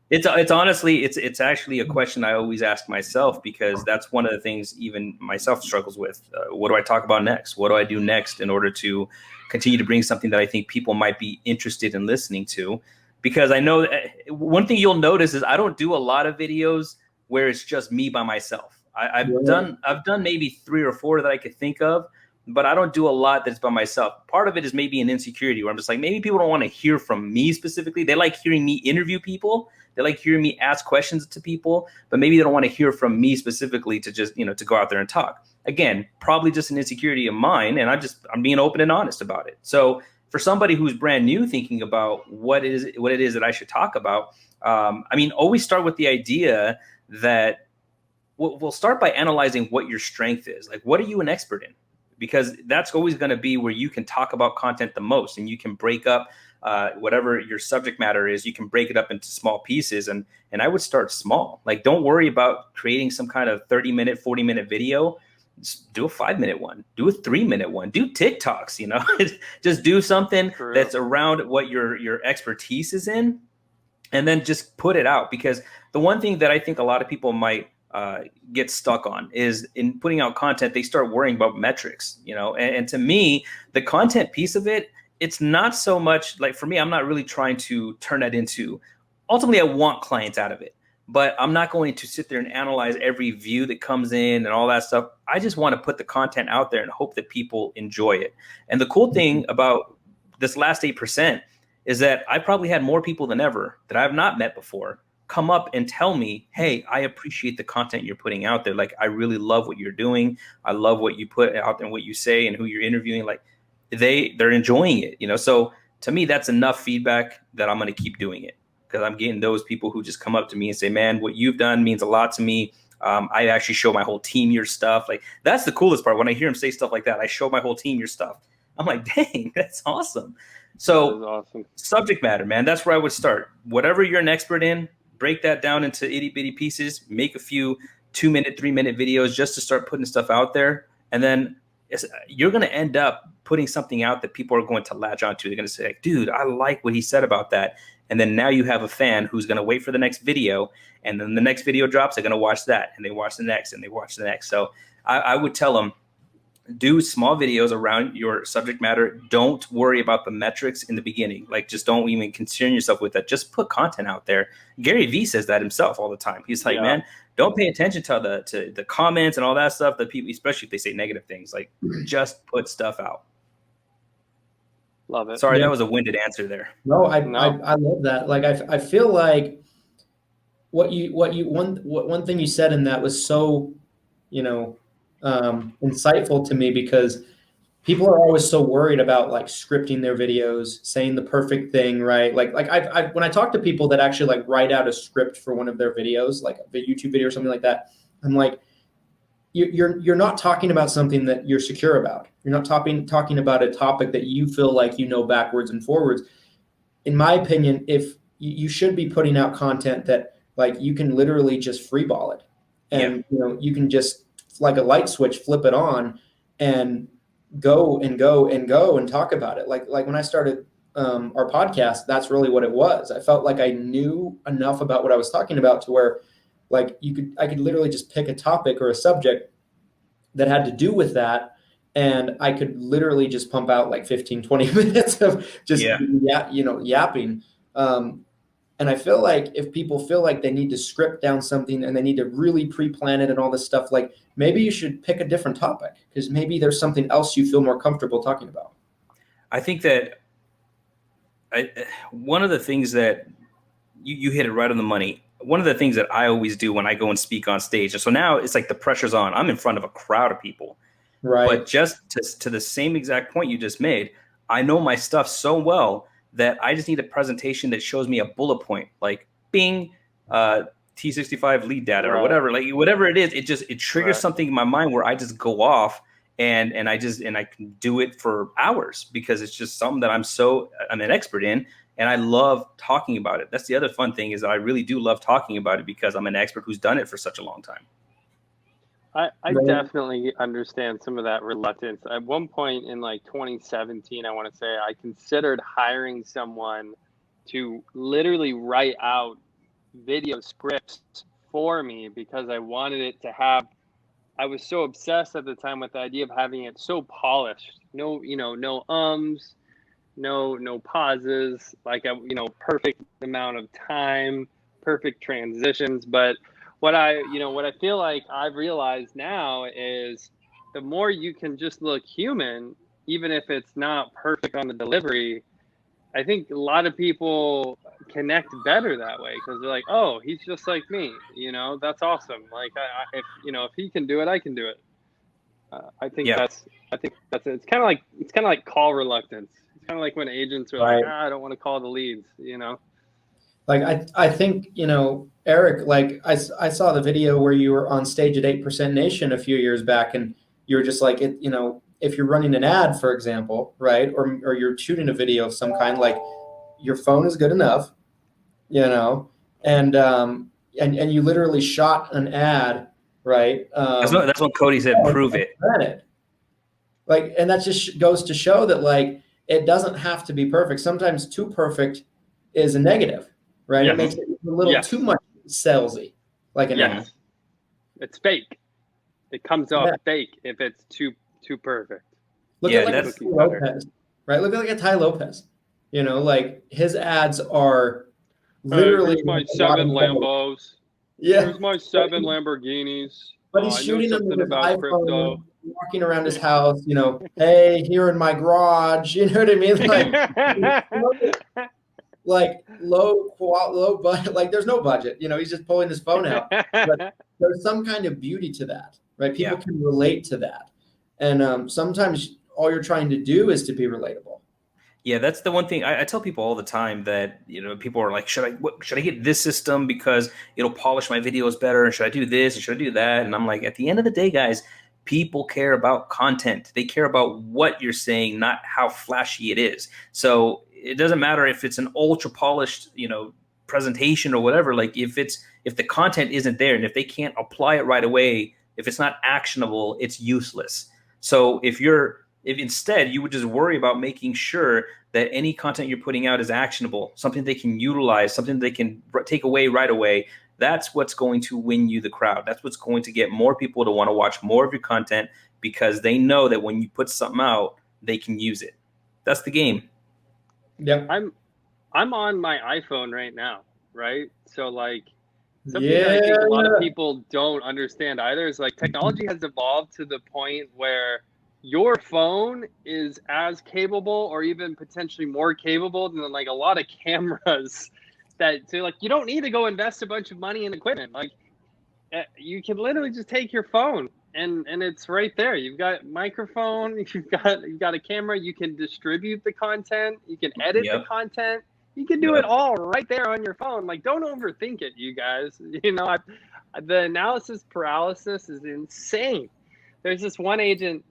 It's honestly, it's actually a question I always ask myself, because that's one of the things even myself struggles with. What do I talk about next? What do I do next in order to continue to bring something that I think people might be interested in listening to? Because I know one thing you'll notice is I don't do a lot of videos where it's just me by myself. I've done maybe 3 or 4 that I could think of, but I don't do a lot that's by myself. Part of it is maybe an insecurity where I'm just like, maybe people don't want to hear from me specifically. They like hearing me interview people. They like hearing me ask questions to people, but maybe they don't want to hear from me specifically to just, to go out there and talk. Again, probably just an insecurity of mine. And I'm being open and honest about it. So for somebody who's brand new thinking about what it is that I should talk about, always start with the idea that we'll start by analyzing what your strength is. Like, what are you an expert in? because that's always going to be where you can talk about content the most, and you can break up whatever your subject matter is. You can break it up into small pieces, and I would start small. Like, don't worry about creating some kind of 30-minute, 40-minute video. Just do a 5-minute one, do a 3-minute one, do TikToks, you know, just do something that's around what your expertise is in, and then just put it out. Because the one thing that I think a lot of people might get stuck on is in putting out content, they start worrying about metrics, you know, and to me, the content piece of it, it's not so much like, for me, I'm not really trying to turn that into, ultimately I want clients out of it, but I'm not going to sit there and analyze every view that comes in and all that stuff. I just want to put the content out there and hope that people enjoy it. And the cool thing about this last 8% is that I probably had more people than ever that I have not met before come up and tell me, hey, I appreciate the content you're putting out there. Like, I really love what you're doing. I love what you put out there and what you say and who you're interviewing. Like, they're enjoying it, you know? So to me, that's enough feedback that I'm going to keep doing it, because I'm getting those people who just come up to me and say, man, what you've done means a lot to me. I actually show my whole team your stuff. Like, that's the coolest part. When I hear them say stuff like that, I show my whole team your stuff. I'm like, dang, that's awesome. So awesome. Subject matter, man, that's where I would start. Whatever you're an expert in, break that down into itty bitty pieces, make a few 2-minute, 3-minute videos just to start putting stuff out there. And then you're going to end up putting something out that people are going to latch onto. They're going to say, dude, I like what he said about that. And then now you have a fan who's going to wait for the next video. And then the next video drops, they're going to watch that. And they watch the next and they watch the next. So I would tell them, do small videos around your subject matter. Don't worry about the metrics in the beginning. Like, just don't even concern yourself with that. Just put content out there. Gary Vee says that himself all the time. He's like, man, don't pay attention to the comments and all that stuff that people, especially if they say negative things. Like, just put stuff out. Love it. Sorry, that was a winded answer there. No, I love that. Like, I feel like one thing you said in that was so, you know, insightful to me, because people are always so worried about like scripting their videos, saying the perfect thing, right? Like I've when I talk to people that actually like write out a script for one of their videos, like a YouTube video or something like that, I'm like, you're not talking about something that you're secure about. You're not talking about a topic that you feel like you know backwards and forwards. In my opinion, if you should be putting out content that like you can literally just freeball it, and you know, you can just like a light switch, flip it on and go and talk about it. Like when I started our podcast, that's really what it was. I felt like I knew enough about what I was talking about to where like I could literally just pick a topic or a subject that had to do with that. And I could literally just pump out like 15, 20 minutes of just, yapping. And I feel like if people feel like they need to script down something and they need to really pre-plan it and all this stuff, like maybe you should pick a different topic, because maybe there's something else you feel more comfortable talking about. I think that one of the things that you hit it right on the money. One of the things that I always do when I go and speak on stage, and so now it's like the pressure's on. I'm in front of a crowd of people. Right. But just to the same exact point you just made, I know my stuff so well that I just need a presentation that shows me a bullet point, like Bing, T65 lead data or whatever, like whatever it is, it triggers something in my mind where I just go off and I can do it for hours, because it's just something that I'm an expert in, and I love talking about it. That's the other fun thing, is that I really do love talking about it because I'm an expert who's done it for such a long time. I definitely understand some of that reluctance. At one point in like 2017, I want to say, I considered hiring someone to literally write out video scripts for me, because I wanted it to have, I was so obsessed at the time with the idea of having it so polished. No ums, no pauses, like perfect amount of time, perfect transitions. But what I feel like I've realized now is the more you can just look human, even if it's not perfect on the delivery, I think a lot of people connect better that way, because they're like, oh, he's just like me, that's awesome. Like if he can do it, I can do it. I think that's it's kind of like call reluctance. It's kind of like when agents are like, I don't want to call the leads, Like I think, Eric, like I saw the video where you were on stage at 8% Nation a few years back, and you were just like, if you're running an ad, for example, right, or you're shooting a video of some kind, like your phone is good enough, and you literally shot an ad, right? That's what Cody said. Prove it. Like, and that just goes to show that, like, it doesn't have to be perfect. Sometimes too perfect is a negative, right? Yes. It makes it a little too much salesy, like an ad. It's fake. It comes off fake if it's too perfect. Look at like Ty Lopez, right? Look at like a Ty Lopez. Like his ads are literally here's my 7 Lambos. Yeah. Here's my 7 Lamborghinis. But he's shooting them with his iPhone, crypto. walking around his house, hey, here in my garage, you know what I mean? Like low budget, like there's no budget, he's just pulling his phone out. But there's some kind of beauty to that, right? People can relate to that. And sometimes all you're trying to do is to be relatable. Yeah, that's the one thing I tell people all the time, that people are like, should I get this system because it'll polish my videos better, and should I do this and should I do that? And I'm like, at the end of the day, guys, people care about content. They care about what you're saying, not how flashy it is. So it doesn't matter if it's an ultra polished presentation or whatever. Like if the content isn't there, and if they can't apply it right away, if it's not actionable, it's useless. So if instead you would just worry about making sure that any content you're putting out is actionable, something they can utilize, something they can take away right away, that's what's going to win you the crowd. That's what's going to get more people to want to watch more of your content, because they know that when you put something out, they can use it. That's the game. Yep. I'm on my iPhone right now, right? So like something that I think a lot of people don't understand either is like technology has evolved to the point where your phone is as capable or even potentially more capable than like a lot of cameras so like you don't need to go invest a bunch of money in equipment. Like you can literally just take your phone and it's right there. You've got a microphone, you've got a camera, you can distribute the content, you can edit the content, you can do it all right there on your phone. Like don't overthink it, you guys. The analysis paralysis is insane. There's this one agent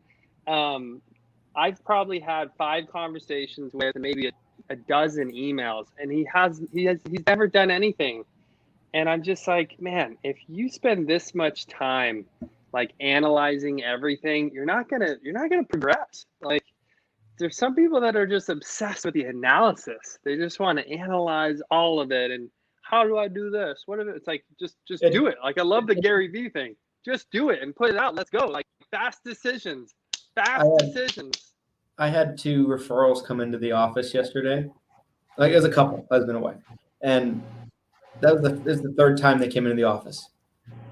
I've probably had 5 conversations with, maybe a dozen emails, and he's never done anything. And I'm just like, man, if you spend this much time like analyzing everything, you're not gonna progress. Like there's some people that are just obsessed with the analysis. They just want to analyze all of it. And how do I do this? What if it's like just do it? Like I love the Gary Vee thing. Just do it and put it out. Let's go. Like fast decisions. I had 2 referrals come into the office yesterday. Like it was a couple, husband and wife, and this is the 3rd time they came into the office.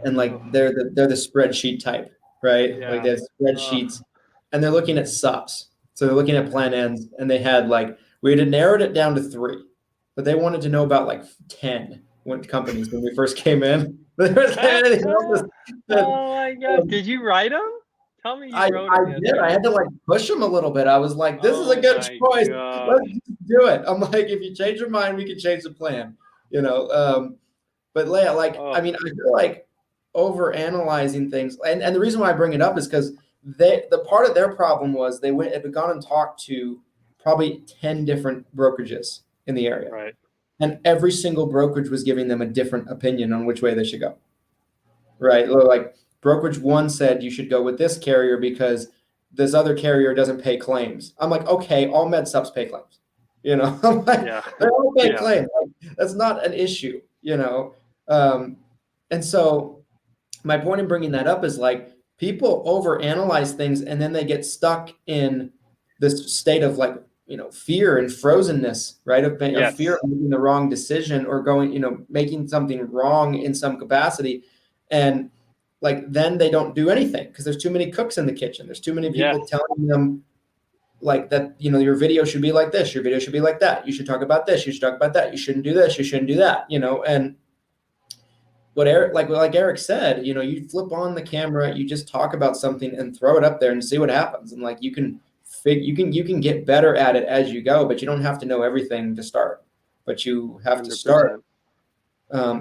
And like they're the spreadsheet type, right? Yeah. Like they have spreadsheets, and they're looking at subs. So they're looking at plan ends, and they had we had narrowed it down to 3, but they wanted to know about like 10 companies when we first came in. Oh my God! Did you write them? Tell me you wrote it. I did. I had to push them a little bit. I was like, this is a good choice. God. Let's just do it. I'm like, if you change your mind, we can change the plan. But Leah, I mean, I feel like over analyzing things, and the reason why I bring it up is because the part of their problem was they had gone and talked to probably 10 different brokerages in the area. Right. And every single brokerage was giving them a different opinion on which way they should go. Right. Like brokerage 1 said you should go with this carrier because this other carrier doesn't pay claims. I'm like, okay, all med subs pay claims. I'm like, they all pay claims. Like, that's not an issue, And so my point in bringing that up is like people overanalyze things, and then they get stuck in this state of fear and frozenness, right? Of fear of making the wrong decision or making something wrong in some capacity. And then they don't do anything because there's too many cooks in the kitchen. There's too many people telling them that, your video should be like this. Your video should be like that. You should talk about this. You should talk about that. You shouldn't do this. You shouldn't do that, and what Eric, like Eric said, you flip on the camera, you just talk about something and throw it up there and see what happens. And you can get better at it as you go, but you don't have to know everything to start, but you have 100%. To start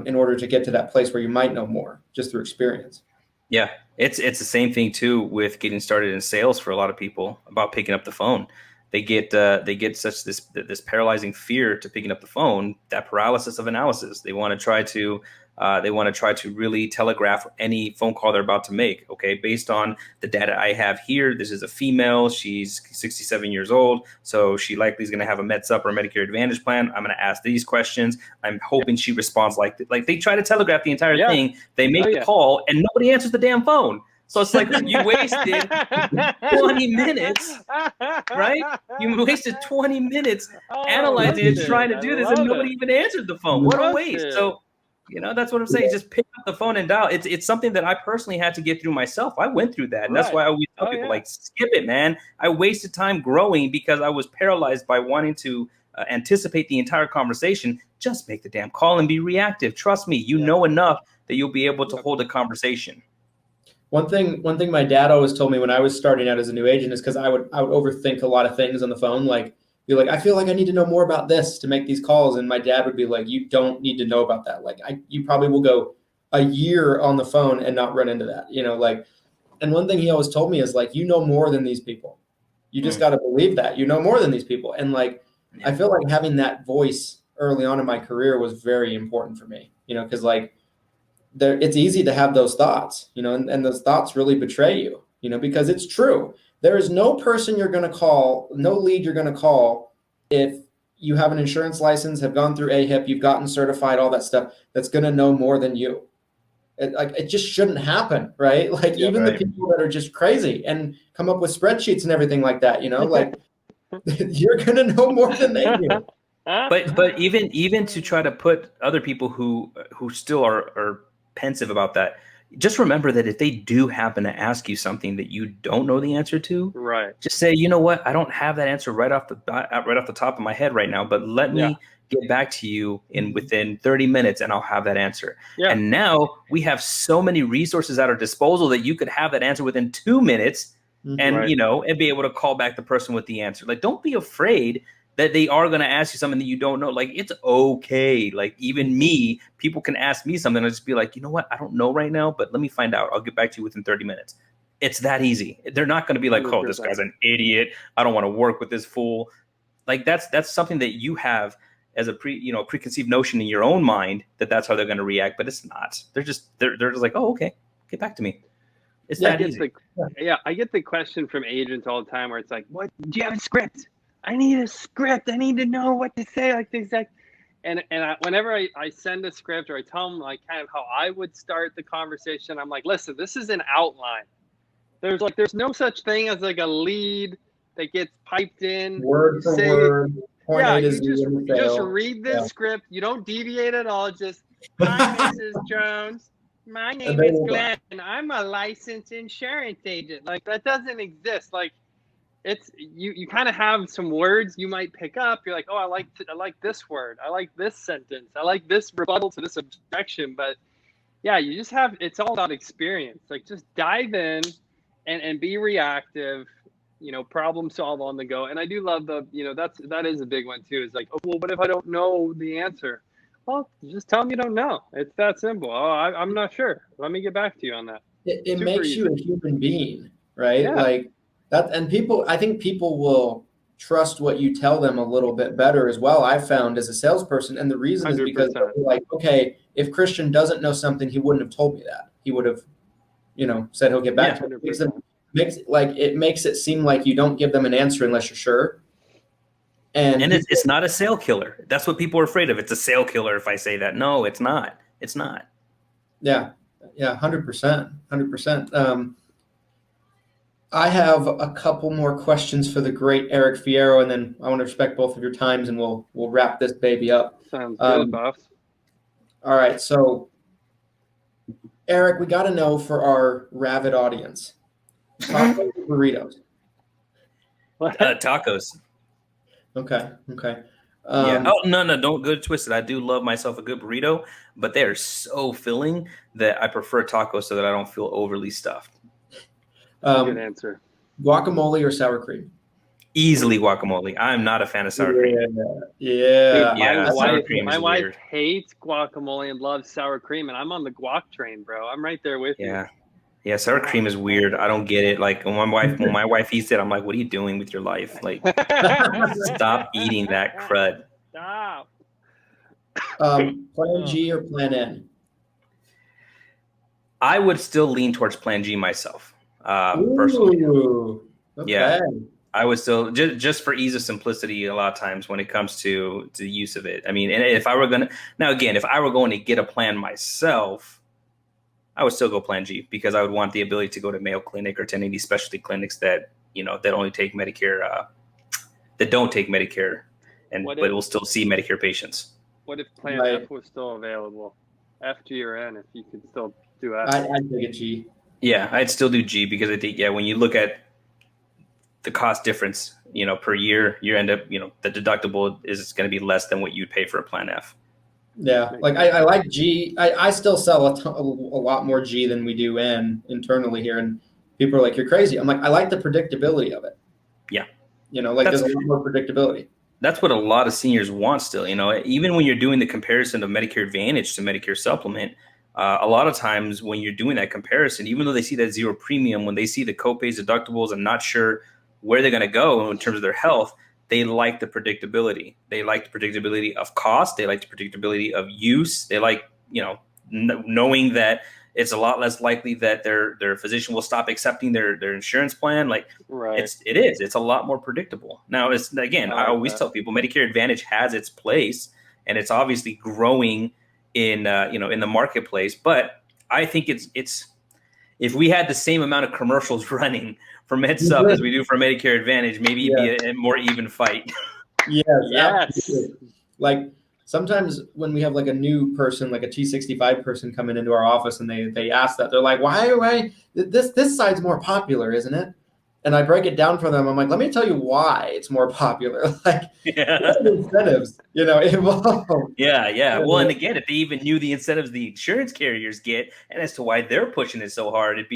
in order to get to that place where you might know more just through experience. Yeah, it's the same thing too with getting started in sales for a lot of people about picking up the phone. They get such this paralyzing fear to picking up the phone, that paralysis of analysis. They want to try to really telegraph any phone call they're about to make. Okay, based on the data I have here, this is a female. She's 67 years old, so she likely is going to have a MedSup or a Medicare Advantage plan. I'm going to ask these questions. I'm hoping she responds like they try to telegraph the entire thing. They make the call and nobody answers the damn phone. So it's like you wasted 20 minutes, right? You wasted 20 minutes analyzing it, trying to do this, and nobody even answered the phone. What a waste. So, that's what I'm saying. Just pick up the phone and dial. It's something that I personally had to get through myself. I went through that. And that's why I always tell people, like, skip it, man. I wasted time growing because I was paralyzed by wanting to anticipate the entire conversation. Just make the damn call and be reactive. Trust me, you know enough that you'll be able to hold a conversation. One thing my dad always told me when I was starting out as a new agent is because I would overthink a lot of things on the phone. Like, be like, I feel like I need to know more about this to make these calls. And my dad would be like, you don't need to know about that. Like, you probably will go a year on the phone and not run into that, and one thing he always told me is like, you know more than these people. You just got to believe that you know more than these people. And like, I feel like having that voice early on in my career was very important for me, because like, it's easy to have those thoughts, and those thoughts really betray you, because it's true. There is no person you're going to call, no lead you're going to call if you have an insurance license, have gone through AHIP, you've gotten certified, all that stuff, that's going to know more than you. It just shouldn't happen, right? Like the people that are just crazy and come up with spreadsheets and everything like that, like you're going to know more than they do. But even to try to put other people who still are pensive about that, just remember that if they do happen to ask you something that you don't know the answer to, just say, you know what, I don't have that answer right off the top of my head right now, but let me get back to you within 30 minutes and I'll have that answer. And now we have so many resources at our disposal that you could have that answer within 2 minutes and and be able to call back the person with the answer. Like, don't be afraid that they are going to ask you something that you don't know. Like, it's okay. Like, even me, people can ask me something. I'll just be like, you know what? I don't know right now, but let me find out. I'll get back to you within 30 minutes. It's that easy. They're not going to be like, 100%. Oh, this guy's an idiot. I don't want to work with this fool. Like, that's something that you have as a preconceived notion in your own mind that's how they're going to react, but it's not. They're just like, oh, okay, get back to me. It's that easy. I get the question from agents all the time where it's like, what, do you have a script? I need a script. I need to know what to say, like this, like, and whenever I send a script or I tell them like kind of how I would start the conversation, I'm like, listen, this is an outline. There's no such thing as like a lead that gets piped in word for word. You just read this script. You don't deviate at all. Just, hi, Mrs. Jones. My name is Glenn, and I'm a licensed insurance agent. Like, that doesn't exist. Like, it's you kind of have some words you might pick up. You're like, oh, I like this word. I like this sentence. I like this rebuttal to this objection. But yeah, you just it's all about experience. Like, just dive in and be reactive, problem solve on the go. And I do love that is a big one too. It's like, oh, well, what if I don't know the answer? Well, just tell them you don't know. It's that simple. Oh, I'm not sure. Let me get back to you on that. It makes you a human being, right? Yeah. Like that, and I think people will trust what you tell them a little bit better as well. I've found as a salesperson, and the reason 100%. Is because they're like, okay, if Christian doesn't know something, he wouldn't have told me that. He would have, said he'll get back to me. It makes it seem like you don't give them an answer unless you're sure. And it's not a sale killer. That's what people are afraid of. It's a sale killer if I say that. No, it's not. It's not. Yeah. 100%. 100%. I have a couple more questions for the great Eric Fierro, and then I want to respect both of your times, and we'll wrap this baby up. Sounds good, boss. All right. So, Eric, we got to know for our Ravid audience, tacos or burritos? Tacos. Okay. Yeah. Oh, no, don't get twisted. I do love myself a good burrito, but they are so filling that I prefer tacos so that I don't feel overly stuffed. Good answer. Guacamole or sour cream? Easily guacamole. I'm not a fan of sour cream. Yeah. My wife hates guacamole and loves sour cream, and I'm on the guac train, bro. I'm right there with you. Yeah, sour cream is weird. I don't get it. Like when my wife eats it, I'm like, what are you doing with your life? Like, stop eating that crud. Stop. Plan G or Plan N? I would still lean towards Plan G myself, personally. Okay. Yeah, I would still just for ease of simplicity. A lot of times when it comes to the use of it, I mean, and if I were going to get a plan myself, I would still go Plan G because I would want the ability to go to Mayo Clinic or to any of these specialty clinics that that only take Medicare, that don't take Medicare, but will still see Medicare patients. What if Plan F was still available? F, G, or N? If you could still do F. I'd take a G. Yeah, I'd still do G because I think when you look at the cost difference, per year, you end up the deductible is going to be less than what you'd pay for a Plan F. Yeah, like I like G. I still sell a lot more G than we do N internally here, and people are like, "You're crazy." I'm like, I like the predictability of it. Yeah, there's a lot more predictability. That's what a lot of seniors want still. Even when you're doing the comparison of Medicare Advantage to Medicare Supplement, a lot of times when you're doing that comparison, even though they see that zero premium, when they see the copays, deductibles, and not sure where they're going to go in terms of their health, they like the predictability. They like the predictability of cost. They like the predictability of use. They like, knowing that it's a lot less likely that their physician will stop accepting their insurance plan. Like, right. It's a lot more predictable. Now, I always tell people Medicare Advantage has its place, and it's obviously growing in the marketplace. But I think it's if we had the same amount of commercials running for MedSup as we do for Medicare Advantage, maybe it'd be a more even fight. Yes. Absolutely. Like sometimes when we have like a new person, like a T65 person coming into our office and they ask that, they're like, why this side's more popular, isn't it? And I break it down for them. I'm like, let me tell you why it's more popular. Like, incentives, involved. Yeah. Well, and again, if they even knew the incentives the insurance carriers get, and as to why they're pushing it so hard, it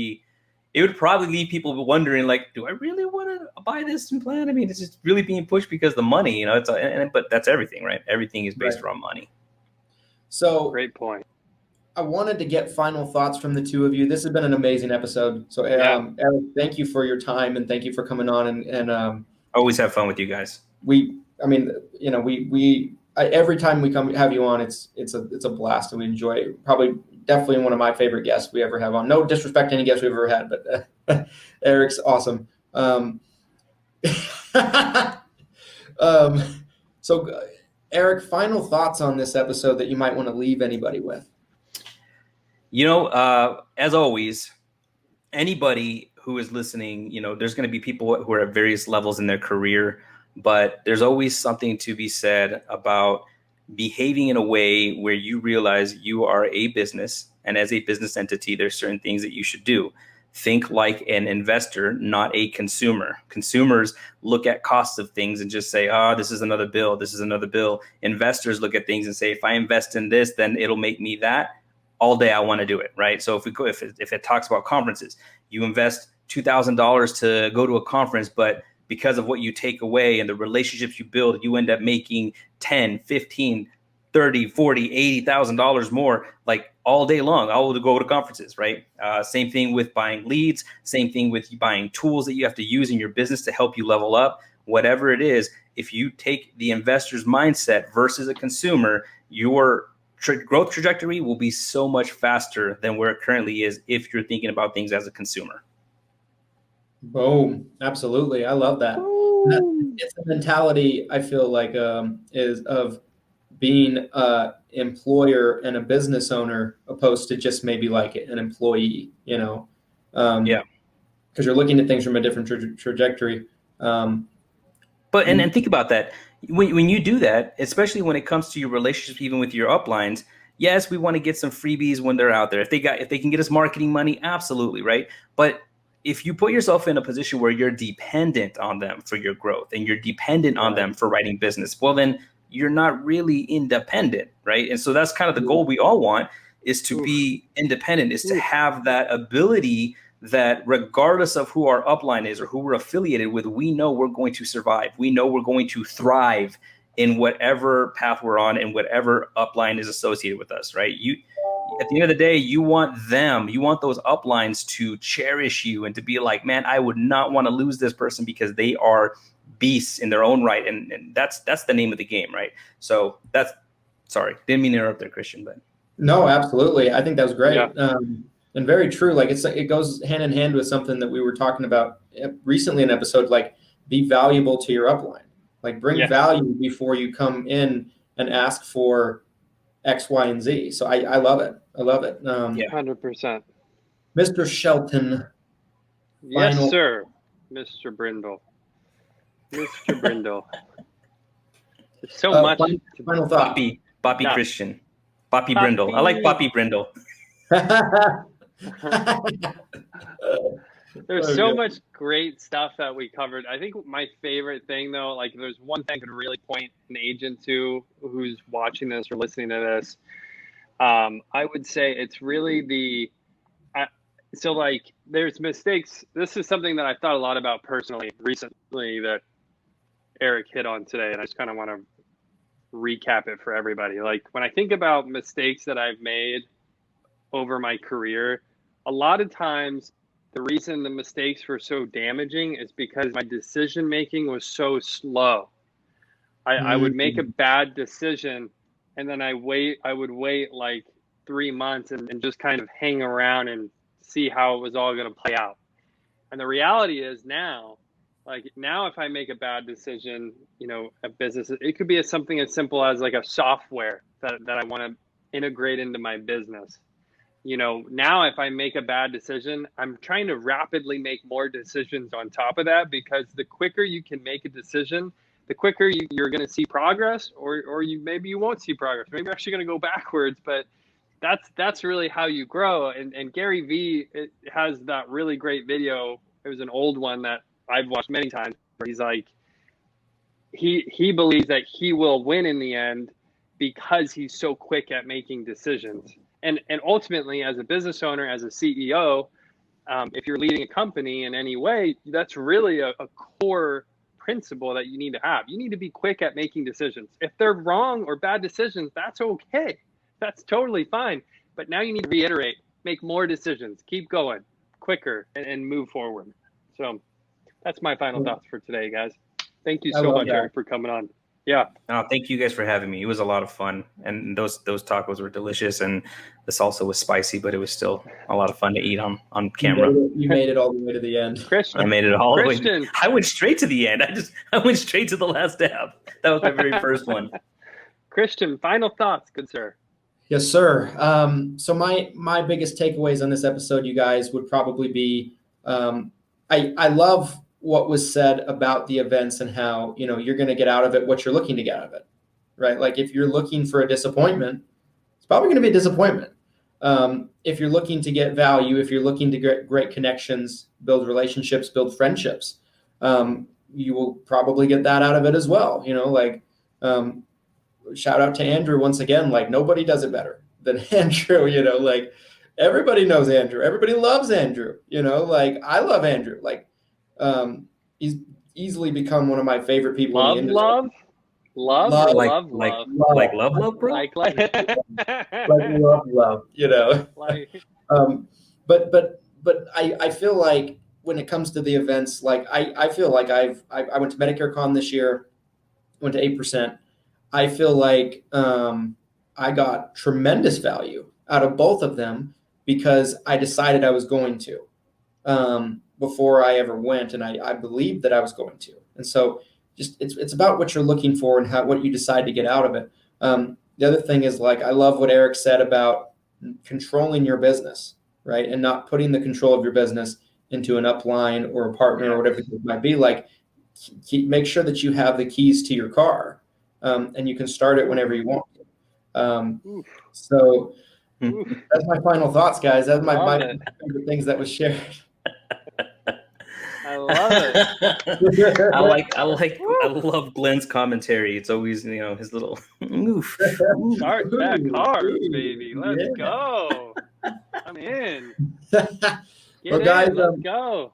would probably leave people wondering, like, do I really want to buy this plan? I mean, it's just really being pushed because the money, but that's everything, right? Everything is based around money. So great point. I wanted to get final thoughts from the two of you. This has been an amazing episode. So, Eric, thank you for your time and thank you for coming on. And always have fun with you guys. Every time we have you on, it's a blast and we enjoy it. Probably definitely one of my favorite guests we ever have on. No disrespect to any guests we've ever had, but Eric's awesome. So Eric, final thoughts on this episode that you might want to leave anybody with? As always, anybody who is listening, there's going to be people who are at various levels in their career, but there's always something to be said about behaving in a way where you realize you are a business, and as a business entity, there's certain things that you should do. Think like an investor, not a consumer. Consumers look at costs of things and just say, this is another bill. This is another bill. Investors look at things and say, if I invest in this, then it'll make me that. All day I want to do it, right? So if it talks about conferences, you invest $2,000 to go to a conference, but because of what you take away and the relationships you build, you end up making $10, $15, $30, $40, $80,000 more, like all day long. I will go to conferences, right? Same thing with buying leads. Same thing with buying tools that you have to use in your business to help you level up. Whatever it is, if you take the investor's mindset versus a consumer, your growth trajectory will be so much faster than where it currently is if you're thinking about things as a consumer. Boom. Absolutely. I love that. It's a mentality I feel like is of being an employer and a business owner opposed to just maybe like an employee, because you're looking at things from a different trajectory. But think about that. When you do that, especially when it comes to your relationship, even with your uplines, yes, we want to get some freebies when they're out there. If they can get us marketing money, absolutely, right? But if you put yourself in a position where you're dependent on them for your growth and you're dependent on them for writing business, well, then you're not really independent, right? And so that's kind of the goal we all want, is to be independent, is to have that ability that regardless of who our upline is or who we're affiliated with, we know we're going to survive. We know we're going to thrive in whatever path we're on and whatever upline is associated with us, right? at the end of the day, you want those uplines to cherish you and to be like, man, I would not want to lose this person because they are beasts in their own right. And that's the name of the game, right? So sorry, didn't mean to interrupt there, Christian, but. No, absolutely. I think that was great. Yeah. And very true. Like it goes hand in hand with something that we were talking about recently in an episode, like be valuable to your upline, like bring value before you come in and ask for X, Y, and Z. So I love it. I love it. 100%. Mr. Shelton. Yes, Final- sir. Mr. Brindle. Mr. Brindle. There's so much. Final thought. Boppy Yeah. Christian. Boppy Brindle. I like Boppy Brindle. There's so much great stuff that we covered. I think my favorite thing, though, like there's one thing I could really point an agent to who's watching this or listening to this. I would say it's really so like there's mistakes. This is something that I've thought a lot about personally recently that Eric hit on today, and I just kind of want to recap it for everybody. Like when I think about mistakes that I've made over my career, a lot of times the reason the mistakes were so damaging is because my decision making was so slow. I would make a bad decision and then I would wait like 3 months and just kind of hang around and see how it was all going to play out. And the reality is now if I make a bad decision, a business, it could be something as simple as like a software that I want to integrate into my business. Now if I make a bad decision, I'm trying to rapidly make more decisions on top of that, because the quicker you can make a decision, the quicker you're going to see progress, or maybe you won't see progress. Maybe you're actually going to go backwards, but that's really how you grow. And Gary Vee has that really great video. It was an old one that I've watched many times, where he's like, he believes that he will win in the end because he's so quick at making decisions. And ultimately, as a business owner, as a CEO, if you're leading a company in any way, that's really a core principle that you need to have. You need to be quick at making decisions. If they're wrong or bad decisions, that's okay. That's totally fine. But now you need to reiterate, make more decisions, keep going quicker, and move forward. So that's my final thoughts for today, guys. Thank you so much, Eric, for coming on. Yeah. Thank you guys for having me. It was a lot of fun, and those tacos were delicious, and the salsa was spicy, but it was still a lot of fun to eat on camera. You made it all the way to the end. Christian, I made it all the way. I went straight to the end. I went straight to the last dab. That was my very first one. Christian, final thoughts, good sir. Yes, sir. So my biggest takeaways on this episode, you guys, would probably be I love what was said about the events and how, you're going to get out of it what you're looking to get out of it, right? Like if you're looking for a disappointment, it's probably going to be a disappointment. If you're looking to get value, if you're looking to get great connections, build relationships, build friendships, you will probably get that out of it as well. Shout out to Andrew once again. Like nobody does it better than Andrew. Like everybody knows Andrew. Everybody loves Andrew. I love Andrew. Like he's easily become one of my favorite people in the industry. Love, bro. Like love. But I feel like when it comes to the events, like I feel like I went to Medicare Con this year, went to 8%. I feel like I got tremendous value out of both of them because I decided I was going to before I ever went, and I believed that I was going to. And so just it's about what you're looking for and what you decide to get out of it. The other thing is, like, I love what Eric said about controlling your business, right? And not putting the control of your business into an upline or a partner or whatever the case might be. Like, make sure that you have the keys to your car, and you can start it whenever you want to. So that's my final thoughts, guys. That's my favorite things that was shared. I love it. I love Glenn's commentary. It's always, his little oof. Start that car, baby. Let's go. I'm in. Well, guys, let's go.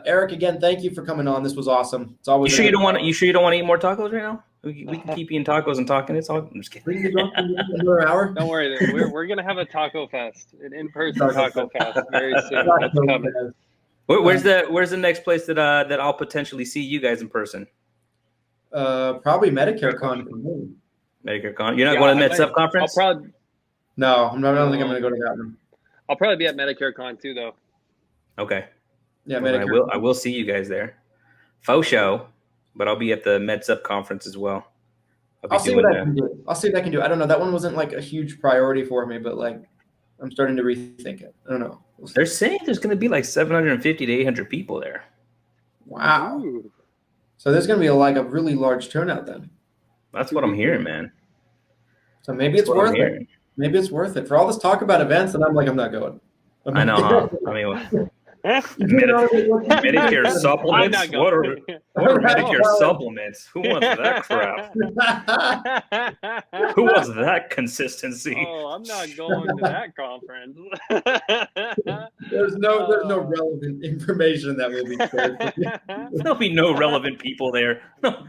Eric, again, thank you for coming on. This was awesome. It's always You sure you don't want to eat more tacos right now? We can keep eating tacos and talking. It's all. I'm just kidding. We can go another hour. Don't worry, we're gonna have a taco fest, an in-person Taco taco fest very soon. That's coming. Where's the next place that I'll potentially see you guys in person? Probably Medicare Con for me. Medicare Con. You're not going to the MedSup I'll conference? probably No, I don't think I'm going to go to that one. I'll probably be at Medicare Con too, though. Okay. Yeah, Well, Medicare. I will see you guys there. Faux show, but I'll be at the MedSup conference as well. I'll see what I can do. I'll see what I can do. I don't know. That one wasn't like a huge priority for me, but like I'm starting to rethink it. I don't know. We'll see. They're saying there's going to be like 750 to 800 people there. Wow. Ooh. So there's going to be a really large turnout then. That's what I'm hearing, man. So maybe it's That's what I'm worth it. hearing. Maybe it's worth it for all this talk about events, and I'm not going. I know, huh? I mean, Medicare supplements? I'm not What are going. Medicare supplements? Who wants that crap? Who wants that consistency? Oh, I'm not going to that conference. There's no relevant information that will be shared. There'll be no relevant people there. No,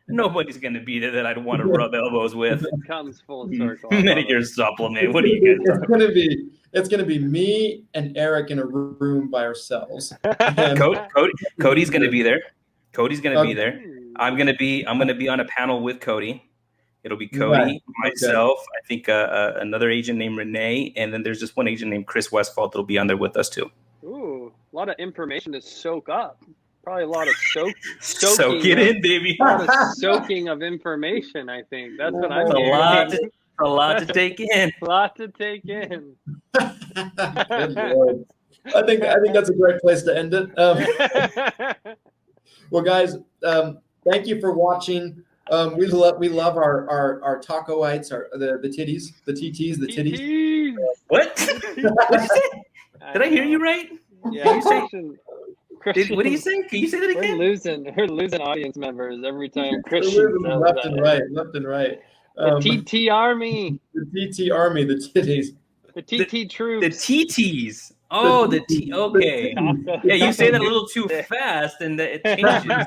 nobody's going to be there that I'd want to rub elbows with. It comes full circle. Medicare supplement. What are you guys talking It's gonna be me and Eric in a room by ourselves. Cody's going to be there. Cody's going to be there. Ooh. I'm going to be on a panel with Cody. It'll be Cody, Right. myself, I think another agent named Renee, and then there's just one agent named Chris Westfall that'll be on there with us too. Ooh, a lot of information to soak up. Probably a lot of soaking. Soak it in, baby. A lot of soaking of information, I think. That's what I'm It's a lot to take in. A lot to take in. Good Lord. I think that's a great place to end it. Well, guys, thank you for watching. We love our tacoites, the titties, the TTs, the titties. What? What did you say? Did I hear you right? Yeah, What do you say? Can you say that again? We're losing audience members every time We're Christian losing says left that. and right. The TT Army. The TT Army, the titties. The TT troops. The TTs. Oh, the T. Okay. Yeah, you say that a little too fast, and it changes.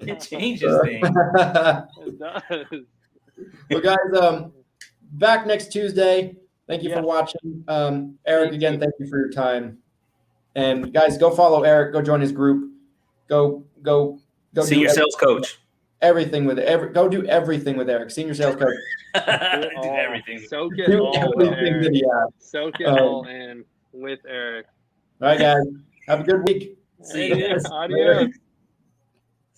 It changes things. It does. Well, guys, back next Tuesday. Thank you for watching. Eric, again, thank you for your time. And guys, go follow Eric. Go join his group. Go. Senior sales coach. Everything with Go do everything with Eric. Senior sales coach. Do everything. Soak it Do all in. everything that he has. Soak it all in with Eric. All right, guys. Have a good week. See you guys. Adios.